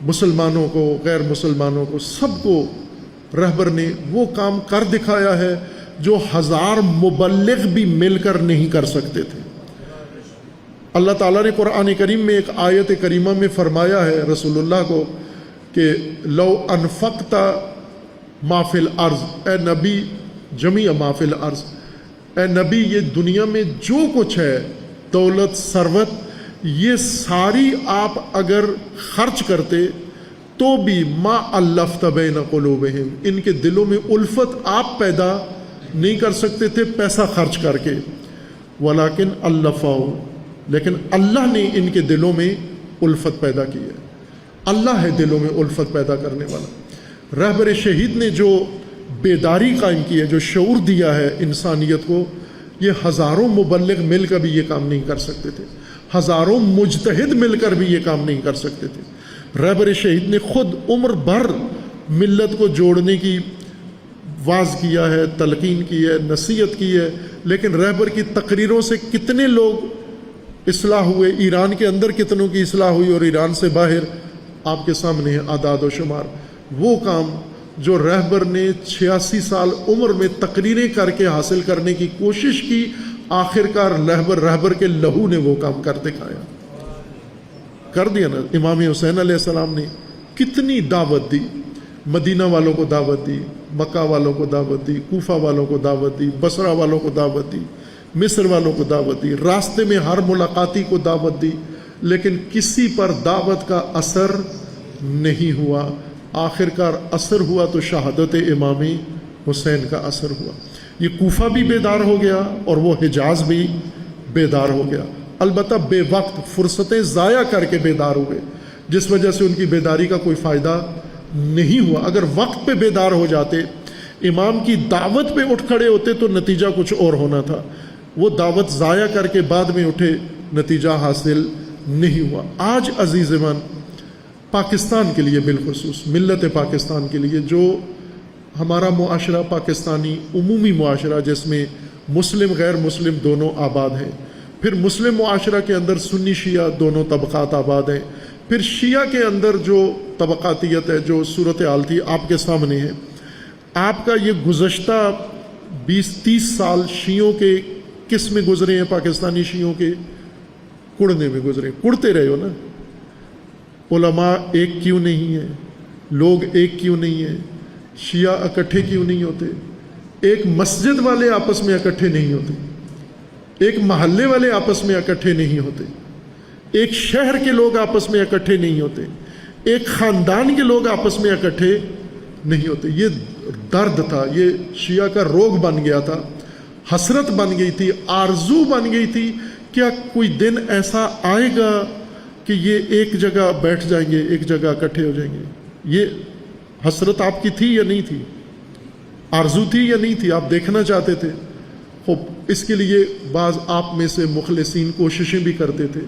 A: مسلمانوں کو، غیر مسلمانوں کو، سب کو رہبر نے وہ کام کر دکھایا ہے جو 1000 مبلغ بھی مل کر نہیں کر سکتے تھے. اللہ تعالیٰ نے قرآن کریم میں ایک آیت کریمہ میں فرمایا ہے رسول اللہ کو کہ لو انفقت ما فی الارض، اے نبی، جمیع ما فی الارض، اے نبی یہ دنیا میں جو کچھ ہے، دولت، ثروت، یہ ساری آپ اگر خرچ کرتے تو بھی ما الفت بین قلوبہم، ان کے دلوں میں الفت آپ پیدا نہیں کر سکتے تھے پیسہ خرچ کر کے. ولیکن الفاؤ، لیکن اللہ نے ان کے دلوں میں الفت پیدا کی ہے. اللہ ہے دلوں میں الفت پیدا کرنے والا. رہبر شہید نے جو بیداری قائم کی ہے، جو شعور دیا ہے انسانیت کو، یہ 1000 مبلغ مل کر بھی یہ کام نہیں کر سکتے تھے، 1000 مجتہد مل کر بھی یہ کام نہیں کر سکتے تھے. رہبر شہید نے خود عمر بھر ملت کو جوڑنے کی واز کیا ہے، تلقین کی ہے، نصیحت کی ہے، لیکن رہبر کی تقریروں سے کتنے لوگ اصلاح ہوئے، ایران کے اندر کتنوں کی اصلاح ہوئی اور ایران سے باہر آپ کے سامنے ہے اعداد و شمار. وہ کام جو رہبر نے 86 سال عمر میں تقریریں کر کے حاصل کرنے کی کوشش کی، آخرکار رہبر کے لہو نے وہ کام کر دکھایا، کر دیا نا. امام حسین علیہ السلام نے کتنی دعوت دی، مدینہ والوں کو دعوت دی، مکہ والوں کو دعوت دی، کوفہ والوں کو دعوت دی، بصرہ والوں کو دعوت دی، مصر والوں کو دعوت دی، راستے میں ہر ملاقاتی کو دعوت دی، لیکن کسی پر دعوت کا اثر نہیں ہوا. آخرکار اثر ہوا تو شہادت امام حسین کا اثر ہوا. یہ کوفہ بھی بیدار ہو گیا اور وہ حجاز بھی بیدار ہو گیا، البتہ بے وقت فرصتیں ضائع کر کے بیدار ہوئے، جس وجہ سے ان کی بیداری کا کوئی فائدہ نہیں ہوا. اگر وقت پہ بیدار ہو جاتے، امام کی دعوت پہ اٹھ کھڑے ہوتے تو نتیجہ کچھ اور ہونا تھا. وہ دعوت ضائع کر کے بعد میں اٹھے، نتیجہ حاصل نہیں ہوا. آج عزیزان، پاکستان کے لیے، بالخصوص ملت پاکستان کے لیے، جو ہمارا معاشرہ پاکستانی عمومی معاشرہ جس میں مسلم غیر مسلم دونوں آباد ہیں، پھر مسلم معاشرہ کے اندر سنی شیعہ دونوں طبقات آباد ہیں، پھر شیعہ کے اندر جو طبقاتیت ہے، جو صورتحال تھی آپ کے سامنے ہے. آپ کا یہ گزشتہ 20-30 سال شیعوں کے کس میں گزرے ہیں؟ پاکستانی شیعوں کے کڑنے میں گزرے. کڑتے رہے ہو نا. علماء ایک کیوں نہیں ہیں؟ لوگ ایک کیوں نہیں ہیں؟ شیعہ اکٹھے کیوں نہیں ہوتے؟ ایک مسجد والے آپس میں اکٹھے نہیں ہوتے، ایک محلے والے آپس میں اکٹھے نہیں ہوتے، ایک شہر کے لوگ آپس میں اکٹھے نہیں ہوتے، ایک خاندان کے لوگ آپس میں اکٹھے نہیں ہوتے. یہ درد تھا، یہ شیعہ کا روگ بن گیا تھا، حسرت بن گئی تھی، آرزو بن گئی تھی. کیا کوئی دن ایسا آئے گا کہ یہ ایک جگہ بیٹھ جائیں گے، ایک جگہ اکٹھے ہو جائیں گے؟ یہ حسرت آپ کی تھی یا نہیں تھی؟ آرزو تھی یا نہیں تھی؟ آپ دیکھنا چاہتے تھے؟ خوب، اس کے لیے بعض آپ میں سے مخلصین کوششیں بھی کرتے تھے،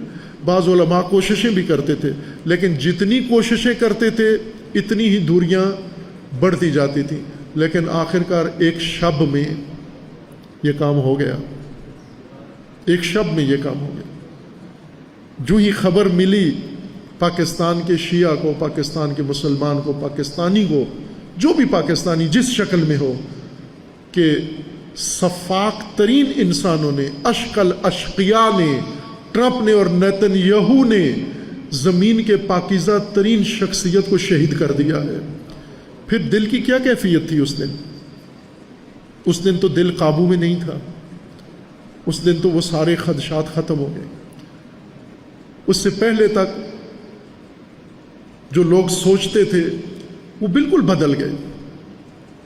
A: بعض علماء کوششیں بھی کرتے تھے، لیکن جتنی کوششیں کرتے تھے اتنی ہی دوریاں بڑھتی جاتی تھیں. لیکن آخرکار ایک شب میں یہ کام ہو گیا، ایک شب میں یہ کام ہو گیا. جو ہی خبر ملی پاکستان کے شیعہ کو، پاکستان کے مسلمان کو، پاکستانی کو، جو بھی پاکستانی جس شکل میں ہو، کہ سفاک ترین انسانوں نے، اشقل اشقیاء نے، ٹرمپ نے اور نیتن یہو نے زمین کے پاکیزہ ترین شخصیت کو شہید کر دیا ہے، پھر دل کی کیا کیفیت تھی اس دن؟ اس دن تو دل قابو میں نہیں تھا، اس دن تو وہ سارے خدشات ختم ہو گئے۔ اس سے پہلے تک جو لوگ سوچتے تھے وہ بالکل بدل گئے،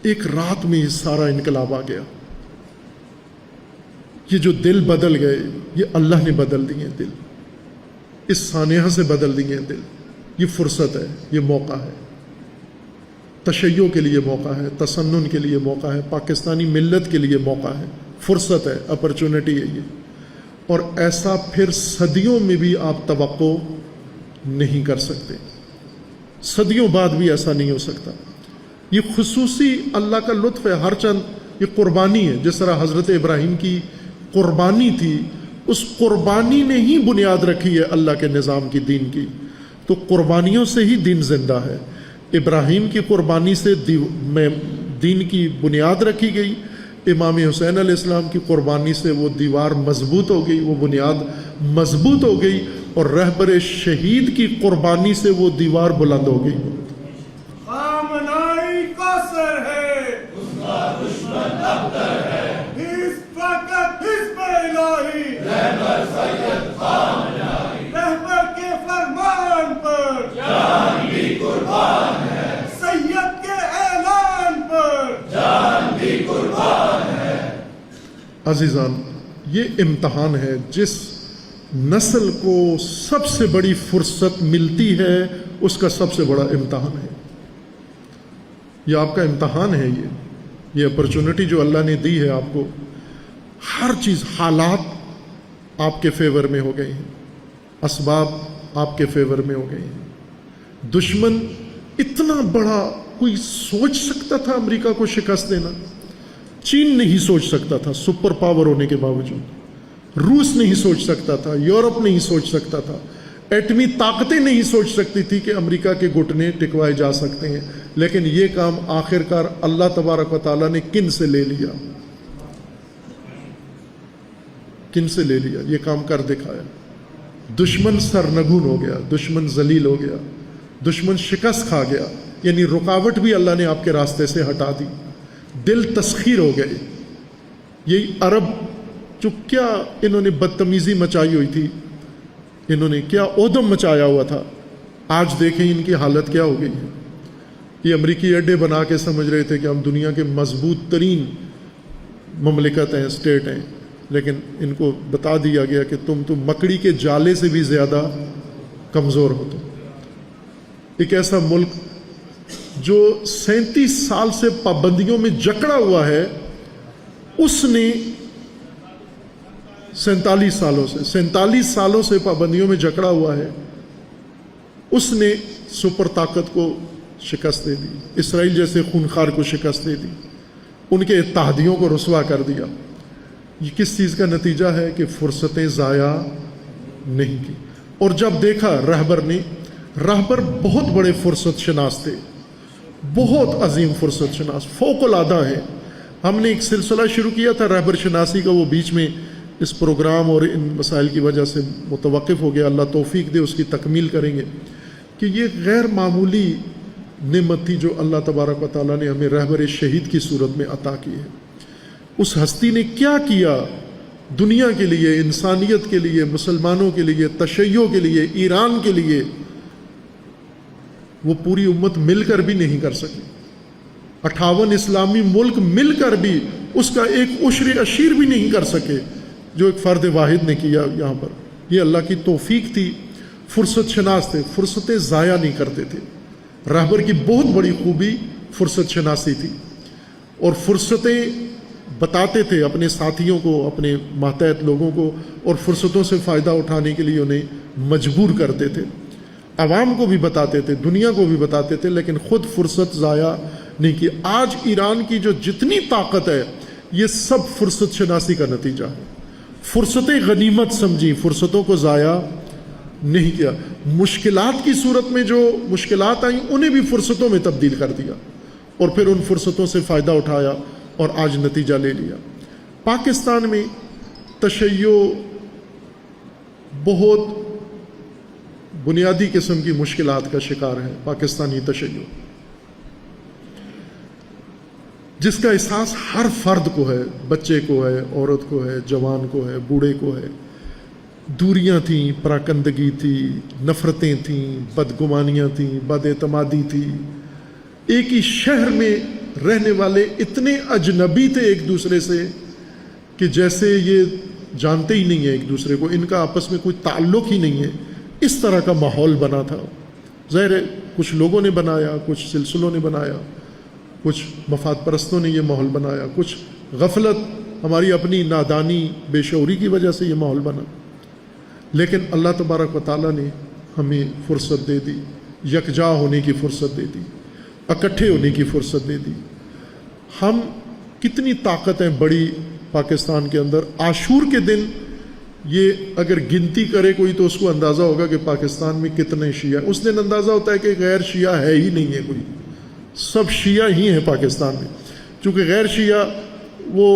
A: ایک رات میں یہ سارا انقلاب آ گیا۔ یہ جو دل بدل گئے یہ اللہ نے بدل دیے ہیں، دل اس سانحہ سے بدل دیے ہیں دل۔ یہ فرصت ہے، یہ موقع ہے، تشیع کے لیے موقع ہے، تسنن کے لیے موقع ہے، پاکستانی ملت کے لیے موقع ہے، فرصت ہے، اپرچونٹی ہے یہ۔ اور ایسا پھر صدیوں میں بھی آپ توقع نہیں کر سکتے، صدیوں بعد بھی ایسا نہیں ہو سکتا۔ یہ خصوصی اللہ کا لطف ہے، ہر چند یہ قربانی ہے، جس طرح حضرت ابراہیم کی قربانی تھی، اس قربانی نے ہی بنیاد رکھی ہے اللہ کے نظام کی، دین کی۔ تو قربانیوں سے ہی دین زندہ ہے۔ ابراہیم کی قربانی سے دین کی بنیاد رکھی گئی، امام حسین علیہ السلام کی قربانی سے وہ دیوار مضبوط ہو گئی، وہ بنیاد مضبوط ہو گئی، اور رہبر شہید کی قربانی سے وہ دیوار بلند ہو گئی۔
B: خامنائی قاصر ہے، اس کا دشمن ابتر ہے، اس فقط حزب الہی، رہبر سید خامنائی، رہبر کے فرمان پر جان بھی قربان ہے، سید کے اعلان پر جان بھی قربان ہے۔
A: عزیزان، یہ امتحان ہے، جس نسل کو سب سے بڑی فرصت ملتی ہے اس کا سب سے بڑا امتحان ہے۔ یہ آپ کا امتحان ہے، یہ اپرچونٹی جو اللہ نے دی ہے آپ کو۔ ہر چیز، حالات آپ کے فیور میں ہو گئے ہیں، اسباب آپ کے فیور میں ہو گئے ہیں۔ دشمن اتنا بڑا کوئی سوچ سکتا تھا امریکہ کو شکست دینا؟ چین نہیں سوچ سکتا تھا، سپر پاور ہونے کے باوجود۔ روس نہیں سوچ سکتا تھا، یورپ نہیں سوچ سکتا تھا، ایٹمی طاقتیں نہیں سوچ سکتی تھی کہ امریکہ کے گھٹنے ٹکوائے جا سکتے ہیں۔ لیکن یہ کام آخرکار اللہ تبارک و تعالیٰ نے کن سے لے لیا؟ کن سے لے لیا؟ یہ کام کر دکھایا۔ دشمن سرنگون ہو گیا، دشمن ذلیل ہو گیا، دشمن شکست کھا گیا، یعنی رکاوٹ بھی اللہ نے آپ کے راستے سے ہٹا دی۔ دل تسخیر ہو گئے۔ یہی عرب جو کیا انہوں نے بدتمیزی مچائی ہوئی تھی، انہوں نے کیا اودم مچایا ہوا تھا، آج دیکھیں ان کی حالت کیا ہو گئی ہے۔ یہ امریکی اڈے بنا کے سمجھ رہے تھے کہ ہم دنیا کے مضبوط ترین مملکت ہیں، اسٹیٹ ہیں، لیکن ان کو بتا دیا گیا کہ تم مکڑی کے جالے سے بھی زیادہ کمزور ہو۔ تم ایک ایسا ملک جو 37 سال سے پابندیوں میں جکڑا ہوا ہے، اس نے 47 سالوں سے پابندیوں میں جکڑا ہوا ہے، اس نے سپر طاقت کو شکست دے دی، اسرائیل جیسے خونخوار کو شکست دے دی، ان کے اتحادیوں کو رسوا کر دیا۔ یہ کس چیز کا نتیجہ ہے کہ فرصتیں ضائع نہیں کی۔ اور جب دیکھا رہبر بہت بڑے فرصت شناس تھے، بہت عظیم فرصت شناس، فوق العادہ ہے۔ ہم نے ایک سلسلہ شروع کیا تھا رہبر شناسی کا، وہ بیچ میں اس پروگرام اور ان مسائل کی وجہ سے متوقف ہو گیا، اللہ توفیق دے اس کی تکمیل کریں گے، کہ یہ غیر معمولی نعمت تھی جو اللہ تبارک و تعالیٰ نے ہمیں رہبر شہید کی صورت میں عطا کی ہے۔ اس ہستی نے کیا کیا دنیا کے لیے، انسانیت کے لیے، مسلمانوں کے لیے، تشیع کے لیے، ایران کے لیے، وہ پوری امت مل کر بھی نہیں کر سکی۔ 58 اسلامی ملک مل کر بھی اس کا ایک عشر عشیر بھی نہیں کر سکے جو ایک فرد واحد نے کیا یہاں پر۔ یہ اللہ کی توفیق تھی، فرصت شناس تھے، فرصتیں ضائع نہیں کرتے تھے۔ رہبر کی بہت بڑی خوبی فرصت شناسی تھی، اور فرصتیں بتاتے تھے اپنے ساتھیوں کو، اپنے ماتحت لوگوں کو، اور فرصتوں سے فائدہ اٹھانے کے لیے انہیں مجبور کرتے تھے۔ عوام کو بھی بتاتے تھے، دنیا کو بھی بتاتے تھے، لیکن خود فرصت ضائع نہیں کی۔ آج ایران کی جو جتنی طاقت ہے یہ سب فرصت شناسی کا نتیجہ ہے۔ فرصتیں غنیمت سمجھی، فرصتوں کو ضائع نہیں کیا۔ مشکلات کی صورت میں جو مشکلات آئیں انہیں بھی فرصتوں میں تبدیل کر دیا، اور پھر ان فرصتوں سے فائدہ اٹھایا اور آج نتیجہ لے لیا۔ پاکستان میں تشیع بہت بنیادی قسم کی مشکلات کا شکار ہے پاکستانی تشیع، جس کا احساس ہر فرد کو ہے، بچے کو ہے، عورت کو ہے، جوان کو ہے، بوڑھے کو ہے۔ دوریاں تھیں، پراکندگی تھی، نفرتیں تھیں، بدگمانیاں تھیں، بد اعتمادی تھی، ایک ہی شہر میں رہنے والے اتنے اجنبی تھے ایک دوسرے سے کہ جیسے یہ جانتے ہی نہیں ہیں ایک دوسرے کو، ان کا آپس میں کوئی تعلق ہی نہیں ہے۔ اس طرح کا ماحول بنا تھا۔ ظاہر ہے کچھ لوگوں نے بنایا، کچھ سلسلوں نے بنایا، کچھ مفاد پرستوں نے یہ ماحول بنایا، کچھ غفلت، ہماری اپنی نادانی، بے شعوری کی وجہ سے یہ ماحول بنا، لیکن اللہ تبارک و تعالیٰ نے ہمیں فرصت دے دی، یکجا ہونے کی فرصت دے دی، اکٹھے ہونے کی فرصت دے دی۔ ہم کتنی طاقتیں بڑی پاکستان کے اندر۔ عاشور کے دن یہ اگر گنتی کرے کوئی تو اس کو اندازہ ہوگا کہ پاکستان میں کتنے شیعہ، اس دن اندازہ ہوتا ہے کہ غیر شیعہ ہے ہی نہیں ہے کوئی، سب شیعہ ہی ہیں پاکستان میں۔ چونکہ غیر شیعہ وہ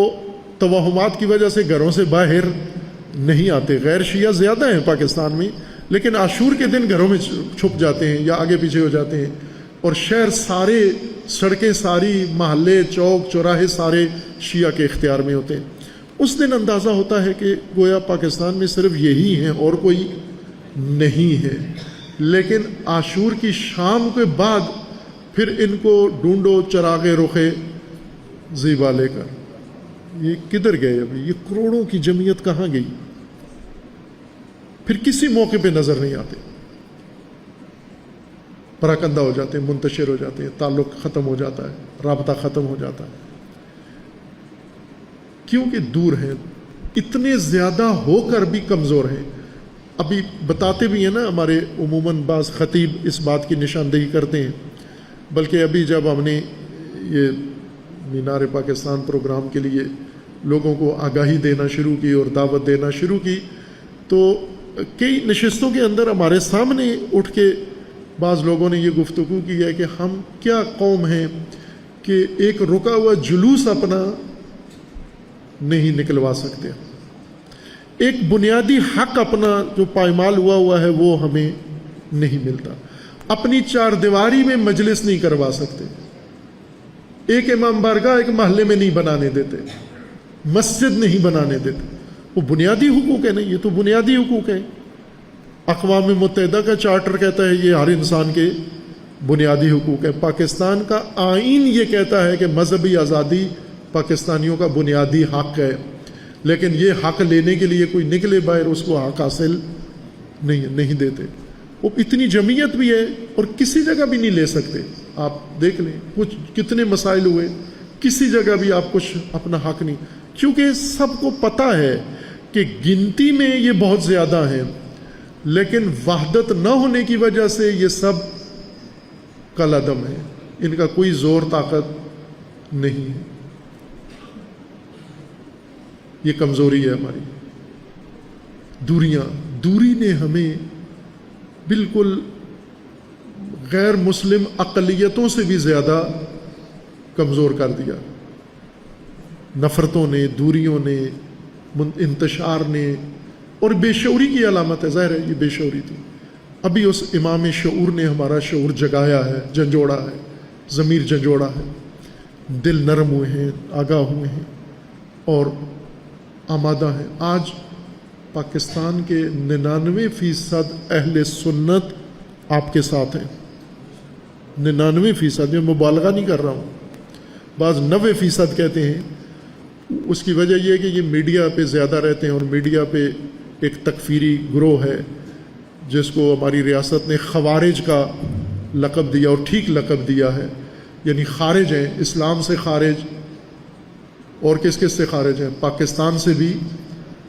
A: توہمات کی وجہ سے گھروں سے باہر نہیں آتے، غیر شیعہ زیادہ ہیں پاکستان میں، لیکن عاشور کے دن گھروں میں چھپ جاتے ہیں یا آگے پیچھے ہو جاتے ہیں، اور شہر سارے، سڑکیں ساری، محلے، چوک چوراہے سارے شیعہ کے اختیار میں ہوتے ہیں۔ اس دن اندازہ ہوتا ہے کہ گویا پاکستان میں صرف یہی ہیں اور کوئی نہیں ہے۔ لیکن عاشور کی شام کے بعد پھر ان کو ڈھونڈو چراغ رخے زیبا لے کر، یہ کدھر گئے ابھی؟ یہ کروڑوں کی جمعیت کہاں گئی؟ پھر کسی موقع پہ نظر نہیں آتے، پراکندہ ہو جاتے ہیں، منتشر ہو جاتے ہیں، تعلق ختم ہو جاتا ہے، رابطہ ختم ہو جاتا ہے، کیونکہ دور ہیں، اتنے زیادہ ہو کر بھی کمزور ہیں۔ ابھی بتاتے بھی ہیں نا، ہمارے عموماً بعض خطیب اس بات کی نشاندہی کرتے ہیں، بلکہ ابھی جب ہم نے یہ مینار پاکستان پروگرام کے لیے لوگوں کو آگاہی دینا شروع کی اور دعوت دینا شروع کی، تو کئی نشستوں کے اندر ہمارے سامنے اٹھ کے بعض لوگوں نے یہ گفتگو کی ہے کہ ہم کیا قوم ہیں کہ ایک رکا ہوا جلوس اپنا نہیں نکلوا سکتے، ایک بنیادی حق اپنا جو پائمال ہوا ہے وہ ہمیں نہیں ملتا، اپنی چار دیواری میں مجلس نہیں کروا سکتے، ایک امام بارگاہ ایک محلے میں نہیں بنانے دیتے، مسجد نہیں بنانے دیتے۔ وہ بنیادی حقوق ہے نا، یہ تو بنیادی حقوق ہے۔ اقوام متحدہ کا چارٹر کہتا ہے یہ ہر انسان کے بنیادی حقوق ہے۔ پاکستان کا آئین یہ کہتا ہے کہ مذہبی آزادی پاکستانیوں کا بنیادی حق ہے، لیکن یہ حق لینے کے لیے کوئی نکلے باہر اس کو حق حاصل نہیں دیتے۔ وہ اتنی جمعیت بھی ہے اور کسی جگہ بھی نہیں لے سکتے۔ آپ دیکھ لیں کچھ کتنے مسائل ہوئے، کسی جگہ بھی آپ کچھ اپنا حق نہیں، کیونکہ سب کو پتہ ہے کہ گنتی میں یہ بہت زیادہ ہیں، لیکن وحدت نہ ہونے کی وجہ سے یہ سب کالعدم ہے، ان کا کوئی زور طاقت نہیں ہے۔ یہ کمزوری ہے ہماری، دوری نے ہمیں بالکل غیر مسلم اقلیتوں سے بھی زیادہ کمزور کر دیا۔ نفرتوں نے، دوریوں نے، انتشار نے، اور بے شعوری کی علامت ہے، ظاہر ہے یہ بے شعوری تھی۔ ابھی اس امام شعور نے ہمارا شعور جگایا ہے، جھنجھوڑا ہے، ضمیر جھنجھوڑا ہے، دل نرم ہوئے ہیں، آگاہ ہوئے ہیں اور آمادہ ہیں۔ آج پاکستان کے 99% اہل سنت آپ کے ساتھ ہیں، 99%، میں مبالغہ نہیں کر رہا ہوں، بعض 90% کہتے ہیں۔ اس کی وجہ یہ ہے کہ یہ میڈیا پہ زیادہ رہتے ہیں، اور میڈیا پہ ایک تکفیری گروہ ہے جس کو ہماری ریاست نے خوارج کا لقب دیا، اور ٹھیک لقب دیا ہے، یعنی خارج ہیں، اسلام سے خارج، اور کس کس سے خارج ہیں؟ پاکستان سے بھی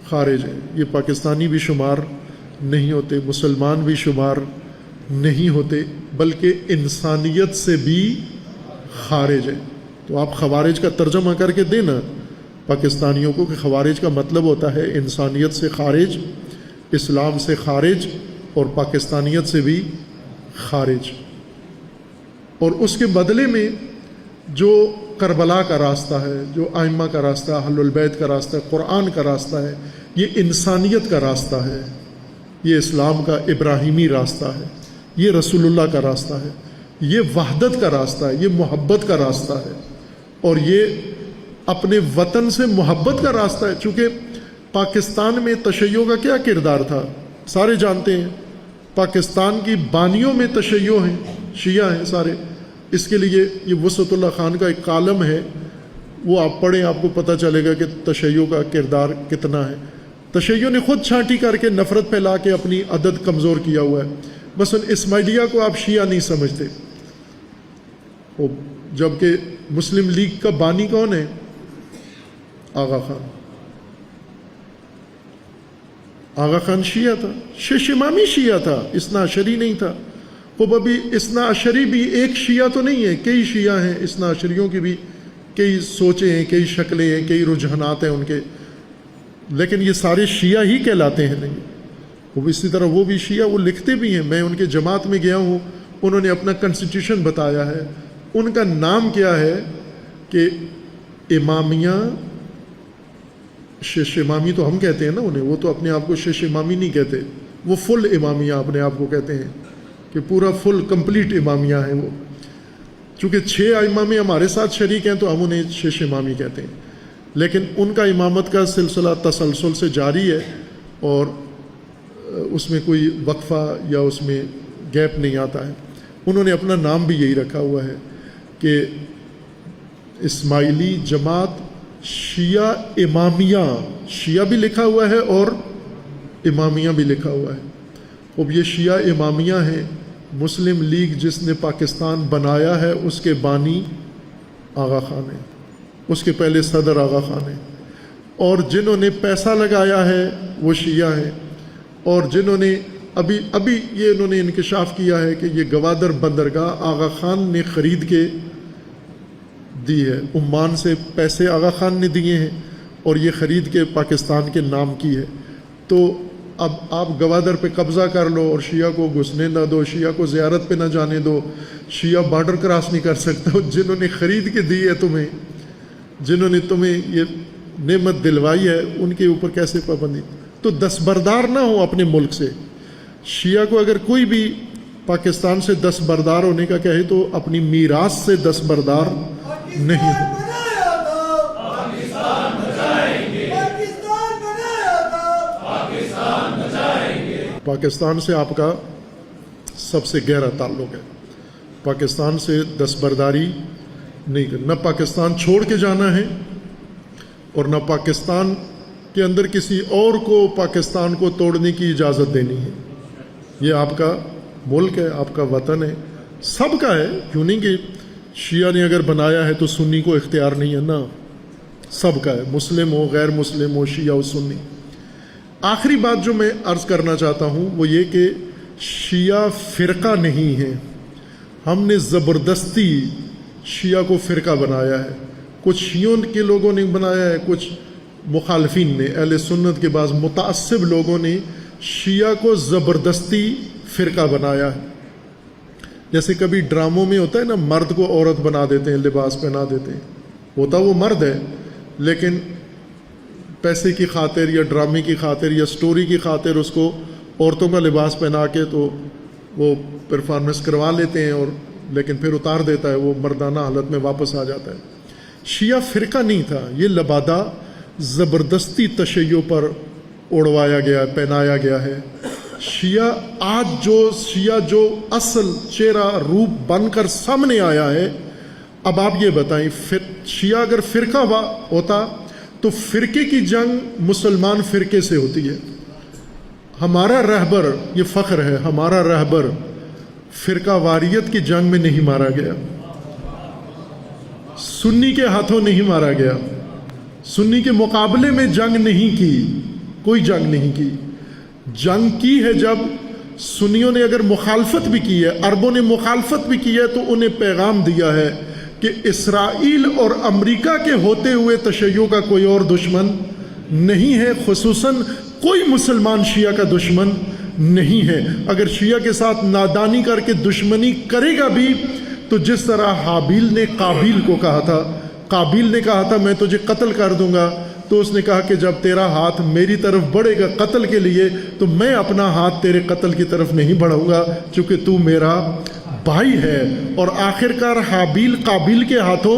A: خارج ہیں۔ یہ پاکستانی بھی شمار نہیں ہوتے، مسلمان بھی شمار نہیں ہوتے، بلکہ انسانیت سے بھی خارج ہیں۔ تو آپ خوارج کا ترجمہ کر کے دینا پاکستانیوں کو کہ خوارج کا مطلب ہوتا ہے انسانیت سے خارج، اسلام سے خارج، اور پاکستانیت سے بھی خارج۔ اور اس کے بدلے میں جو کربلا کا راستہ ہے، جو ائمہ کا راستہ، اہل البیت کا راستہ ہے، قرآن کا راستہ ہے، یہ انسانیت کا راستہ ہے، یہ اسلام کا ابراہیمی راستہ ہے، یہ رسول اللہ کا راستہ ہے، یہ وحدت کا راستہ ہے، یہ محبت کا راستہ ہے، اور یہ اپنے وطن سے محبت کا راستہ ہے۔ چونکہ پاکستان میں تشیع کا کیا کردار تھا سارے جانتے ہیں، پاکستان کی بانیوں میں تشیع ہیں، شیعہ ہیں سارے۔ اس کے لیے یہ وسعت اللہ خان کا ایک کالم ہے، وہ آپ پڑھیں، آپ کو پتہ چلے گا کہ تشیع کا کردار کتنا ہے۔ تشیع نے خود چھانٹی کر کے نفرت پھیلا کے اپنی عدد کمزور کیا ہوا ہے۔ مثلا اسماعیلیہ کو آپ شیعہ نہیں سمجھتے، جبکہ مسلم لیگ کا بانی کون ہے؟ آغا خان۔ آغا خان شیعہ تھا، شش امامی شیعہ تھا، اثنا عشری نہیں تھا۔ وہ ابھی اثنا عشری بھی ایک شیعہ تو نہیں ہے، کئی شیعہ ہیں، اثنا عشریوں کی بھی کئی سوچیں ہیں، کئی شکلیں ہیں، کئی رجحانات ہیں ان کے، لیکن یہ سارے شیعہ ہی کہلاتے ہیں نہیں۔ وہ بھی اسی طرح وہ بھی شیعہ، وہ لکھتے بھی ہیں، میں ان کے جماعت میں گیا ہوں، انہوں نے اپنا کنسٹیٹیوشن بتایا ہے، ان کا نام کیا ہے کہ امامیہ، شش امامی تو ہم کہتے ہیں نا انہیں، وہ تو اپنے آپ کو شش امامی نہیں کہتے، وہ فل امامیہ اپنے آپ کو کہتے ہیں کہ پورا فل کمپلیٹ امامیہ ہیں وہ۔ چونکہ 6 امامے ہمارے ساتھ شریک ہیں تو ہم انہیں شش امامی کہتے ہیں، لیکن ان کا امامت کا سلسلہ تسلسل سے جاری ہے، اور اس میں کوئی وقفہ یا اس میں گیپ نہیں آتا ہے۔ انہوں نے اپنا نام بھی یہی رکھا ہوا ہے کہ اسماعیلی جماعت شیعہ امامیہ، شیعہ بھی لکھا ہوا ہے اور امامیہ بھی لکھا ہوا ہے۔ اب یہ شیعہ امامیہ ہیں، مسلم لیگ جس نے پاکستان بنایا ہے اس کے بانی آغا خان ہے، اس کے پہلے صدر آغا خان ہے، اور جنہوں نے پیسہ لگایا ہے وہ شیعہ ہیں، اور جنہوں نے ابھی یہ انہوں نے انکشاف کیا ہے کہ یہ گوادر بندرگاہ آغا خان نے خرید کے دی ہے، عمان سے پیسے آغا خان نے دیے ہیں اور یہ خرید کے پاکستان کے نام کی ہے۔ تو اب آپ گوادر پہ قبضہ کر لو اور شیعہ کو گھسنے نہ دو، شیعہ کو زیارت پہ نہ جانے دو، شیعہ بارڈر کراس نہیں کر سکتا، جنہوں نے خرید کے دی ہے تمہیں، جنہوں نے تمہیں یہ نعمت دلوائی ہے، ان کے اوپر کیسے پابندی؟ تو دستبردار نہ ہو اپنے ملک سے۔ شیعہ کو اگر کوئی بھی پاکستان سے دستبردار ہونے کا کہے تو اپنی میراث سے دستبردار نہیں ہو۔ پاکستان سے آپ کا سب سے گہرا تعلق ہے، پاکستان سے دستبرداری نہیں کرنا، نہ پاکستان چھوڑ کے جانا ہے اور نہ پاکستان کے اندر کسی اور کو پاکستان کو توڑنے کی اجازت دینی ہے۔ یہ آپ کا ملک ہے، آپ کا وطن ہے، سب کا ہے، کیوں نہیں کہ شیعہ نے اگر بنایا ہے تو سنی کو اختیار نہیں ہے، نا، سب کا ہے، مسلم ہو، غیر مسلم ہو، شیعہ ہو، سنی۔ آخری بات جو میں عرض کرنا چاہتا ہوں وہ یہ کہ شیعہ فرقہ نہیں ہے، ہم نے زبردستی شیعہ کو فرقہ بنایا ہے، کچھ شیعوں کے لوگوں نے بنایا ہے، کچھ مخالفین نے، اہل سنت کے بعض متعصب لوگوں نے شیعہ کو زبردستی فرقہ بنایا ہے۔ جیسے کبھی ڈراموں میں ہوتا ہے نا، مرد کو عورت بنا دیتے ہیں، لباس پہنا دیتے ہیں، ہوتا وہ مرد ہے لیکن پیسے کی خاطر یا ڈرامے کی خاطر یا سٹوری کی خاطر اس کو عورتوں کا لباس پہنا کے تو وہ پرفارمنس کروا لیتے ہیں، اور لیکن پھر اتار دیتا ہے، وہ مردانہ حالت میں واپس آ جاتا ہے۔ شیعہ فرقہ نہیں تھا، یہ لبادہ زبردستی تشیع پر اڑوایا گیا، پہنایا گیا ہے۔ شیعہ جو اصل چہرہ روپ بن کر سامنے آیا ہے، اب آپ یہ بتائیں، شیعہ اگر فرقہ ہوتا تو فرقے کی جنگ مسلمان فرقے سے ہوتی ہے۔ ہمارا رہبر، یہ فخر ہے، ہمارا رہبر فرقہ واریت کی جنگ میں نہیں مارا گیا، سنی کے ہاتھوں نہیں مارا گیا، سنی کے مقابلے میں جنگ نہیں کی، کوئی جنگ نہیں کی۔ جنگ کی ہے جب سنیوں نے اگر مخالفت بھی کی ہے، عربوں نے مخالفت بھی کی ہے، تو انہیں پیغام دیا ہے کہ اسرائیل اور امریکہ کے ہوتے ہوئے تشیع کا کوئی اور دشمن نہیں ہے، خصوصاً کوئی مسلمان شیعہ کا دشمن نہیں ہے۔ اگر شیعہ کے ساتھ نادانی کر کے دشمنی کرے گا بھی تو جس طرح حابیل نے قابیل کو کہا تھا، قابیل نے کہا تھا میں تجھے قتل کر دوں گا، تو اس نے کہا کہ جب تیرا ہاتھ میری طرف بڑھے گا قتل کے لیے تو میں اپنا ہاتھ تیرے قتل کی طرف نہیں بڑھاؤں گا چونکہ تو میرا بھائی ہے. اور آخرکار حابیل قابیل کے ہاتھوں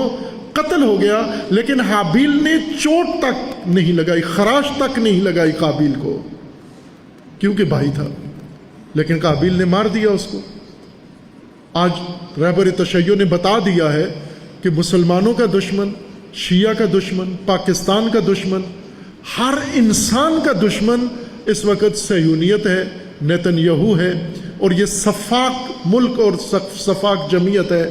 A: قتل ہو گیا، لیکن حابیل نے چوٹ تک نہیں لگائی، خراش تک نہیں لگائی قابیل کو، کیونکہ بھائی تھا. لیکن قابیل نے مار دیا اس کو. آج رہبر تشیع نے بتا دیا ہے کہ مسلمانوں کا دشمن، شیعہ کا دشمن، پاکستان کا دشمن، ہر انسان کا دشمن اس وقت صہیونیت ہے، نیتن یاہو ہے، اور یہ سفاک ملک اور سفاک جمعیت ہے،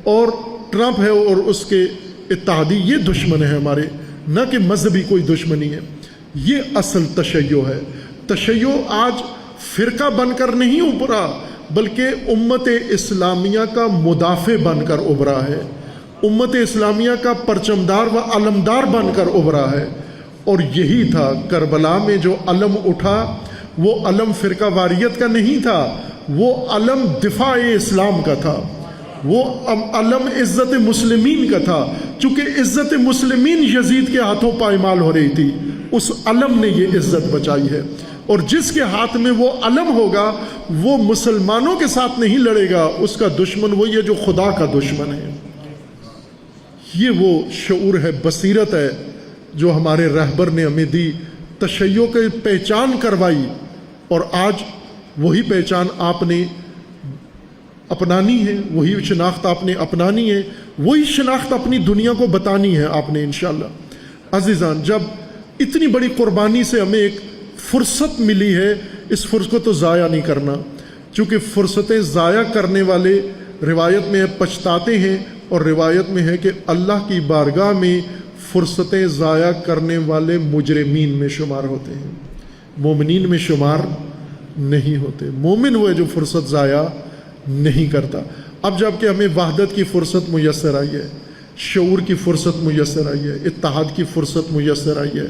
A: اور ٹرمپ ہے اور اس کے اتحادی. یہ دشمن ہے ہمارے، نہ کہ مذہبی کوئی دشمنی ہے. یہ اصل تشیع ہے. تشیع آج فرقہ بن کر نہیں ابھرا بلکہ امت اسلامیہ کا مدافع بن کر ابھرا ہے، امت اسلامیہ کا پرچمدار و علمدار بن کر ابھرا ہے. اور یہی تھا کربلا میں جو علم اٹھا، وہ علم فرقہ واریت کا نہیں تھا، وہ علم دفاع اسلام کا تھا، وہ علم عزت مسلمین کا تھا. چونکہ عزت مسلمین یزید کے ہاتھوں پائمال ہو رہی تھی، اس علم نے یہ عزت بچائی ہے. اور جس کے ہاتھ میں وہ علم ہوگا وہ مسلمانوں کے ساتھ نہیں لڑے گا، اس کا دشمن وہی ہے جو خدا کا دشمن ہے. یہ وہ شعور ہے، بصیرت ہے جو ہمارے رہبر نے ہمیں دی، تشیع کی پہچان کروائی. اور آج وہی پہچان آپ نے اپنانی ہے، وہی شناخت آپ نے اپنانی ہے، وہی شناخت اپنی دنیا کو بتانی ہے آپ نے انشاءاللہ. عزیزان، جب اتنی بڑی قربانی سے ہمیں ایک فرصت ملی ہے، اس فرصت کو تو ضائع نہیں کرنا، چونکہ فرصتیں ضائع کرنے والے روایت میں پچھتاتے ہیں، اور روایت میں ہے کہ اللہ کی بارگاہ میں فرصتیں ضائع کرنے والے مجرمین میں شمار ہوتے ہیں، مومنین میں شمار نہیں ہوتے. مومن وہ ہے جو فرصت ضائع نہیں کرتا. اب جب کہ ہمیں وحدت کی فرصت میسر آئی ہے، شعور کی فرصت میسر آئی ہے، اتحاد کی فرصت میسر آئی ہے،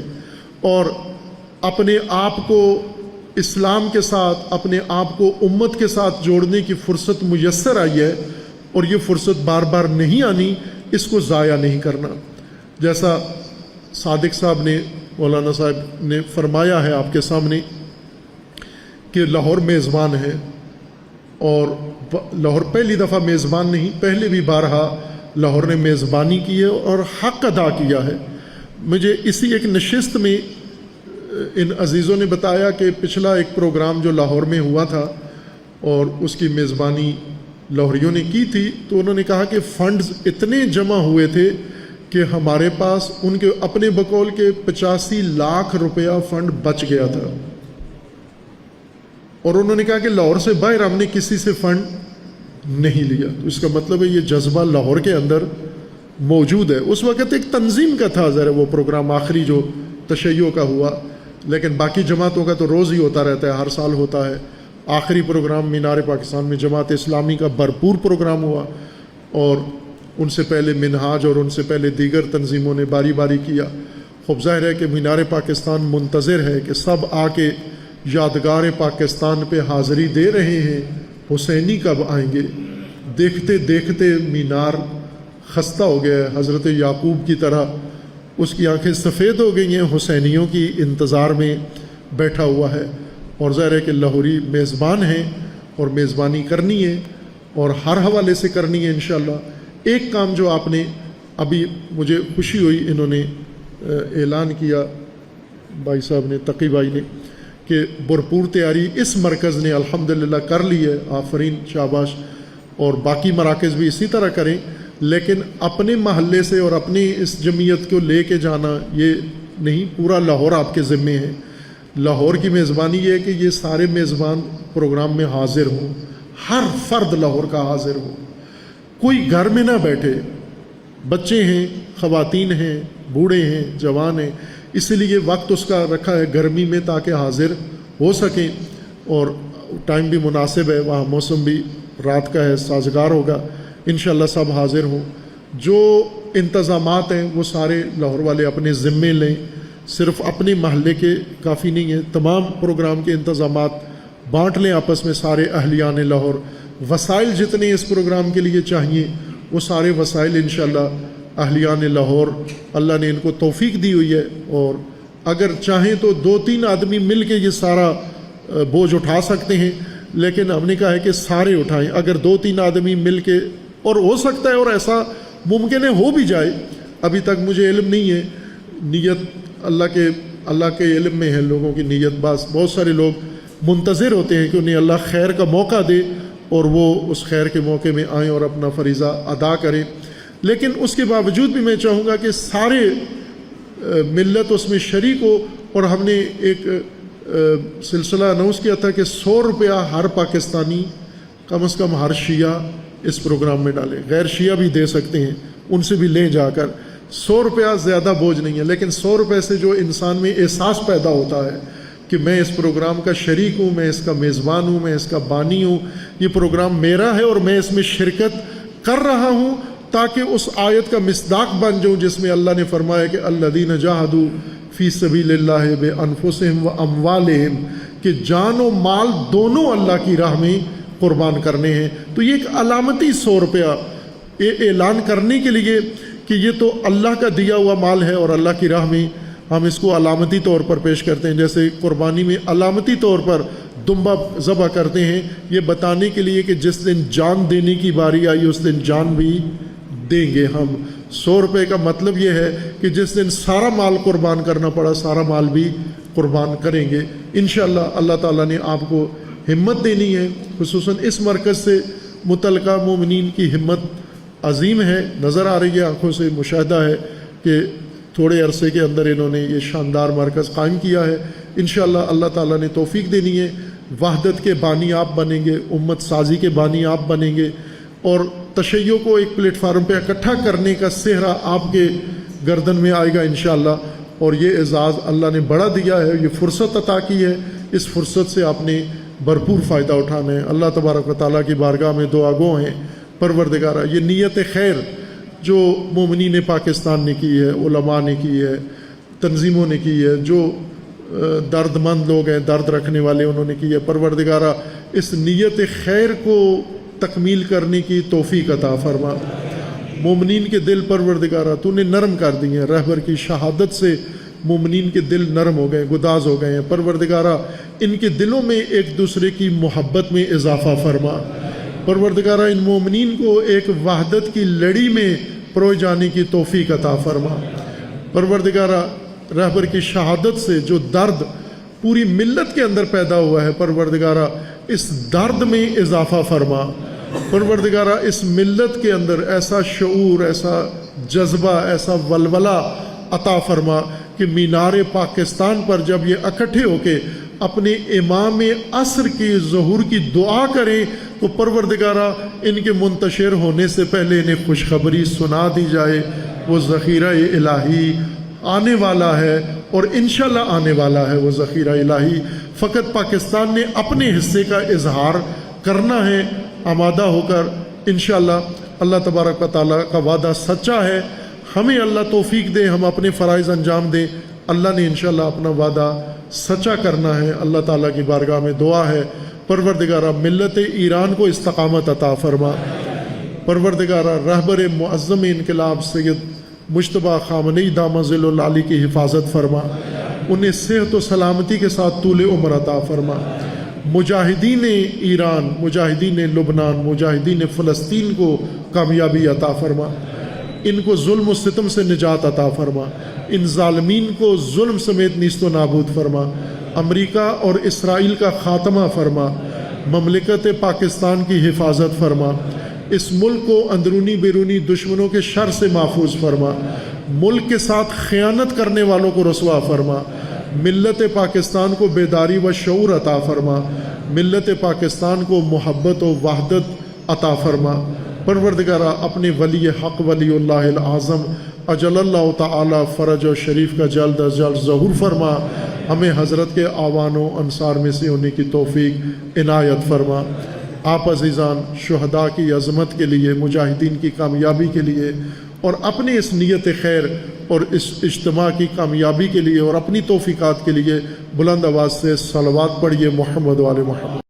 A: اور اپنے آپ کو اسلام کے ساتھ، اپنے آپ کو امت کے ساتھ جوڑنے کی فرصت میسر آئی ہے، اور یہ فرصت بار بار نہیں آنی، اس کو ضائع نہیں کرنا. جیسا صادق صاحب نے، مولانا صاحب نے فرمایا ہے آپ کے سامنے کہ لاہور میزبان ہے، اور لاہور پہلی دفعہ میزبان نہیں، پہلے بھی بارہا لاہور نے میزبانی کی ہے اور حق ادا کیا ہے. مجھے اسی ایک نشست میں ان عزیزوں نے بتایا کہ پچھلا ایک پروگرام جو لاہور میں ہوا تھا اور اس کی میزبانی لاہوریوں نے کی تھی، تو انہوں نے کہا کہ فنڈز اتنے جمع ہوئے تھے کہ ہمارے پاس ان کے اپنے بقول کے 85 لاکھ روپیہ فنڈ بچ گیا تھا. اور انہوں نے کہا کہ لاہور سے باہر ہم نے کسی سے فنڈ نہیں لیا. تو اس کا مطلب ہے یہ جذبہ لاہور کے اندر موجود ہے. اس وقت ایک تنظیم کا تھا ذرا وہ پروگرام آخری جو تشیع کا ہوا، لیکن باقی جماعتوں کا تو روز ہی ہوتا رہتا ہے، ہر سال ہوتا ہے. آخری پروگرام مینار پاکستان میں جماعت اسلامی کا بھرپور پروگرام ہوا، اور ان سے پہلے منہاج اور ان سے پہلے دیگر تنظیموں نے باری باری کیا. خوب ظاہر ہے کہ مینار پاکستان منتظر ہے کہ سب آ کے یادگار پاکستان پہ حاضری دے رہے ہیں، حسینی کب آئیں گے. دیکھتے دیکھتے مینار خستہ ہو گیا ہے، حضرت یعقوب کی طرح اس کی آنکھیں سفید ہو گئی ہیں، حسینیوں کی انتظار میں بیٹھا ہوا ہے. اور ظاہر ہے کہ لاہوری میزبان ہیں اور میزبانی کرنی ہے، اور ہر حوالے سے کرنی ہے انشاءاللہ. ایک کام جو آپ نے ابھی، مجھے خوشی ہوئی، انہوں نے اعلان کیا بھائی صاحب نے، تقی بھائی نے، کہ بھرپور تیاری اس مرکز نے الحمدللہ کر لی ہے. آفرین، شاباش. اور باقی مراکز بھی اسی طرح کریں، لیکن اپنے محلے سے اور اپنی اس جمعیت کو لے کے جانا یہ نہیں، پورا لاہور آپ کے ذمے ہے. لاہور کی میزبانی یہ ہے کہ یہ سارے میزبان پروگرام میں حاضر ہوں، ہر فرد لاہور کا حاضر ہو، کوئی گھر میں نہ بیٹھے. بچے ہیں، خواتین ہیں، بوڑھے ہیں، جوان ہیں، اس لیے وقت اس کا رکھا ہے گرمی میں تاکہ حاضر ہو سکیں. اور ٹائم بھی مناسب ہے، وہاں موسم بھی رات کا ہے، سازگار ہوگا. انشاءاللہ سب حاضر ہوں. جو انتظامات ہیں وہ سارے لاہور والے اپنے ذمے لیں. صرف اپنے محلے کے کافی نہیں ہے، تمام پروگرام کے انتظامات بانٹ لیں آپس میں سارے اہلیان لاہور. وسائل جتنے اس پروگرام کے لیے چاہیے وہ سارے وسائل انشاءاللہ اہلیان لاہور اللہ نے ان کو توفیق دی ہوئی ہے، اور اگر چاہیں تو 2-3 آدمی مل کے یہ سارا بوجھ اٹھا سکتے ہیں، لیکن ہم نے کہا ہے کہ سارے اٹھائیں۔ اگر 2-3 آدمی مل کے، اور ہو سکتا ہے اور ایسا ممکن ہے ہو بھی جائے، ابھی تک مجھے علم نہیں ہے، نیت اللہ کے علم میں ہے لوگوں کی نیت، بہت سارے لوگ منتظر ہوتے ہیں کہ انہیں اللہ خیر کا موقع دے اور وہ اس خیر کے موقع میں آئیں اور اپنا فریضہ ادا کریں۔ لیکن اس کے باوجود بھی میں چاہوں گا کہ سارے ملت اس میں شریک ہو، اور ہم نے ایک سلسلہ اناؤنس کیا تھا کہ 100 روپیہ ہر پاکستانی کم از کم ہر شیعہ اس پروگرام میں ڈالے، غیر شیعہ بھی دے سکتے ہیں، ان سے بھی لیں جا کر۔ 100 روپیہ زیادہ بوجھ نہیں ہے، لیکن 100 روپے سے جو انسان میں احساس پیدا ہوتا ہے کہ میں اس پروگرام کا شریک ہوں، میں اس کا میزبان ہوں، میں اس کا بانی ہوں، یہ پروگرام میرا ہے اور میں اس میں شرکت کر رہا ہوں، تاکہ اس آیت کا مصداق بن جاؤں جس میں اللہ نے فرمایا کہ الذین جاہدوا فی سبیل اللہ بانفسہم واموالہم، کہ جان و مال دونوں اللہ کی راہ میں قربان کرنے ہیں۔ تو یہ ایک علامتی 100 روپیہ اعلان کرنے کے لیے کہ یہ تو اللہ کا دیا ہوا مال ہے، اور اللہ کی راہ میں ہم اس کو علامتی طور پر پیش کرتے ہیں، جیسے قربانی میں علامتی طور پر دمبا ذبح کرتے ہیں، یہ بتانے کے لیے کہ جس دن جان دینے کی باری آئی اس دن جان بھی دیں گے ہم۔ 100 روپے کا مطلب یہ ہے کہ جس دن سارا مال قربان کرنا پڑا سارا مال بھی قربان کریں گے انشاءاللہ۔ اللہ تعالیٰ نے آپ کو ہمت دینی ہے، خصوصاً اس مرکز سے متعلقہ مومنین کی ہمت عظیم ہے، نظر آ رہی ہے، آنکھوں سے مشاہدہ ہے کہ تھوڑے عرصے کے اندر انہوں نے یہ شاندار مرکز قائم کیا ہے۔ انشاءاللہ اللہ تعالیٰ نے توفیق دینی ہے، وحدت کے بانی آپ بنیں گے، امت سازی کے بانی آپ بنیں گے، اور تشیع کو ایک پلیٹ فارم پہ اکٹھا کرنے کا صحرا آپ کے گردن میں آئے گا انشاءاللہ۔ اور یہ اعزاز اللہ نے بڑا دیا ہے، یہ فرصت عطا کی ہے، اس فرصت سے آپ نے بھرپور فائدہ اٹھانا ہے۔ اللہ تبارک و تعالیٰ کی بارگاہ میں دعا گو ہیں، پروردگارہ یہ نیت خیر جو مومنین پاکستان نے کی ہے، علماء نے کی ہے، تنظیموں نے کی ہے، جو درد مند لوگ ہیں، درد رکھنے والے، انہوں نے کی ہے، پروردگارہ اس نیت خیر کو تکمیل کرنے کی توفیق عطا فرما۔ مومنین کے دل پروردگارہ تو نے نرم کر دی ہیں، رہبر کی شہادت سے مومنین کے دل نرم ہو گئے، گداز ہو گئے ہیں، پروردگارہ ان کے دلوں میں ایک دوسرے کی محبت میں اضافہ فرما۔ پروردگارہ ان مومنین کو ایک وحدت کی لڑی میں پروئے جانے کی توفیق عطا فرما۔ پروردگارہ رہبر کی شہادت سے جو درد پوری ملت کے اندر پیدا ہوا ہے، پروردگارہ اس درد میں اضافہ فرما۔ پروردگارہ اس ملت کے اندر ایسا شعور، ایسا جذبہ، ایسا ولولہ عطا فرما کہ مینار پاکستان پر جب یہ اکٹھے ہو کے اپنے امام عصر کی ظہور کی دعا کریں تو پروردگارہ ان کے منتشر ہونے سے پہلے انہیں خوشخبری سنا دی جائے، وہ ذخیرہ الہی آنے والا ہے، اور انشاءاللہ آنے والا ہے وہ ذخیرہ الہی۔ فقط پاکستان نے اپنے حصے کا اظہار کرنا ہے آمادہ ہو کر انشاءاللہ۔ اللہ تبارک و تعالیٰ کا وعدہ سچا ہے، ہمیں اللہ توفیق دے ہم اپنے فرائض انجام دیں، اللہ نے انشاءاللہ اپنا وعدہ سچا کرنا ہے۔ اللہ تعالیٰ کی بارگاہ میں دعا ہے پروردگارہ ملت ایران کو استقامت عطا فرما۔ پروردگارہ رہبر معظم انقلاب سید مجتبیٰ خامنئی دامہ ظل العالی کی حفاظت فرما، انہیں صحت و سلامتی کے ساتھ طول عمر عطا فرما۔ مجاہدین ایران، مجاہدین لبنان، مجاہدین فلسطین کو کامیابی عطا فرما، ان کو ظلم و ستم سے نجات عطا فرما، ان ظالمین کو ظلم سمیت نیست و نابود فرما۔ امریکہ اور اسرائیل کا خاتمہ فرما، مملکت پاکستان کی حفاظت فرما، اس ملک کو اندرونی بیرونی دشمنوں کے شر سے محفوظ فرما، ملک کے ساتھ خیانت کرنے والوں کو رسوا فرما، ملت پاکستان کو بیداری و شعور عطا فرما، ملت پاکستان کو محبت و وحدت عطا فرما۔ پروردگارہ اپنے ولی حق ولی اللہ العظم اجل اللہ تعالی فرج و شریف کا جلد از جلد ظہور فرما، ہمیں حضرت کے آوان و انصار میں سے ہونے کی توفیق عنایت فرما۔ آپ عزیزان شہداء کی عظمت کے لیے، مجاہدین کی کامیابی کے لیے، اور اپنے اس نیت خیر اور اس اجتماع کی کامیابی کے لیے اور اپنی توفیقات کے لیے بلند آواز سے صلوات پڑھیے محمد و آل محمد۔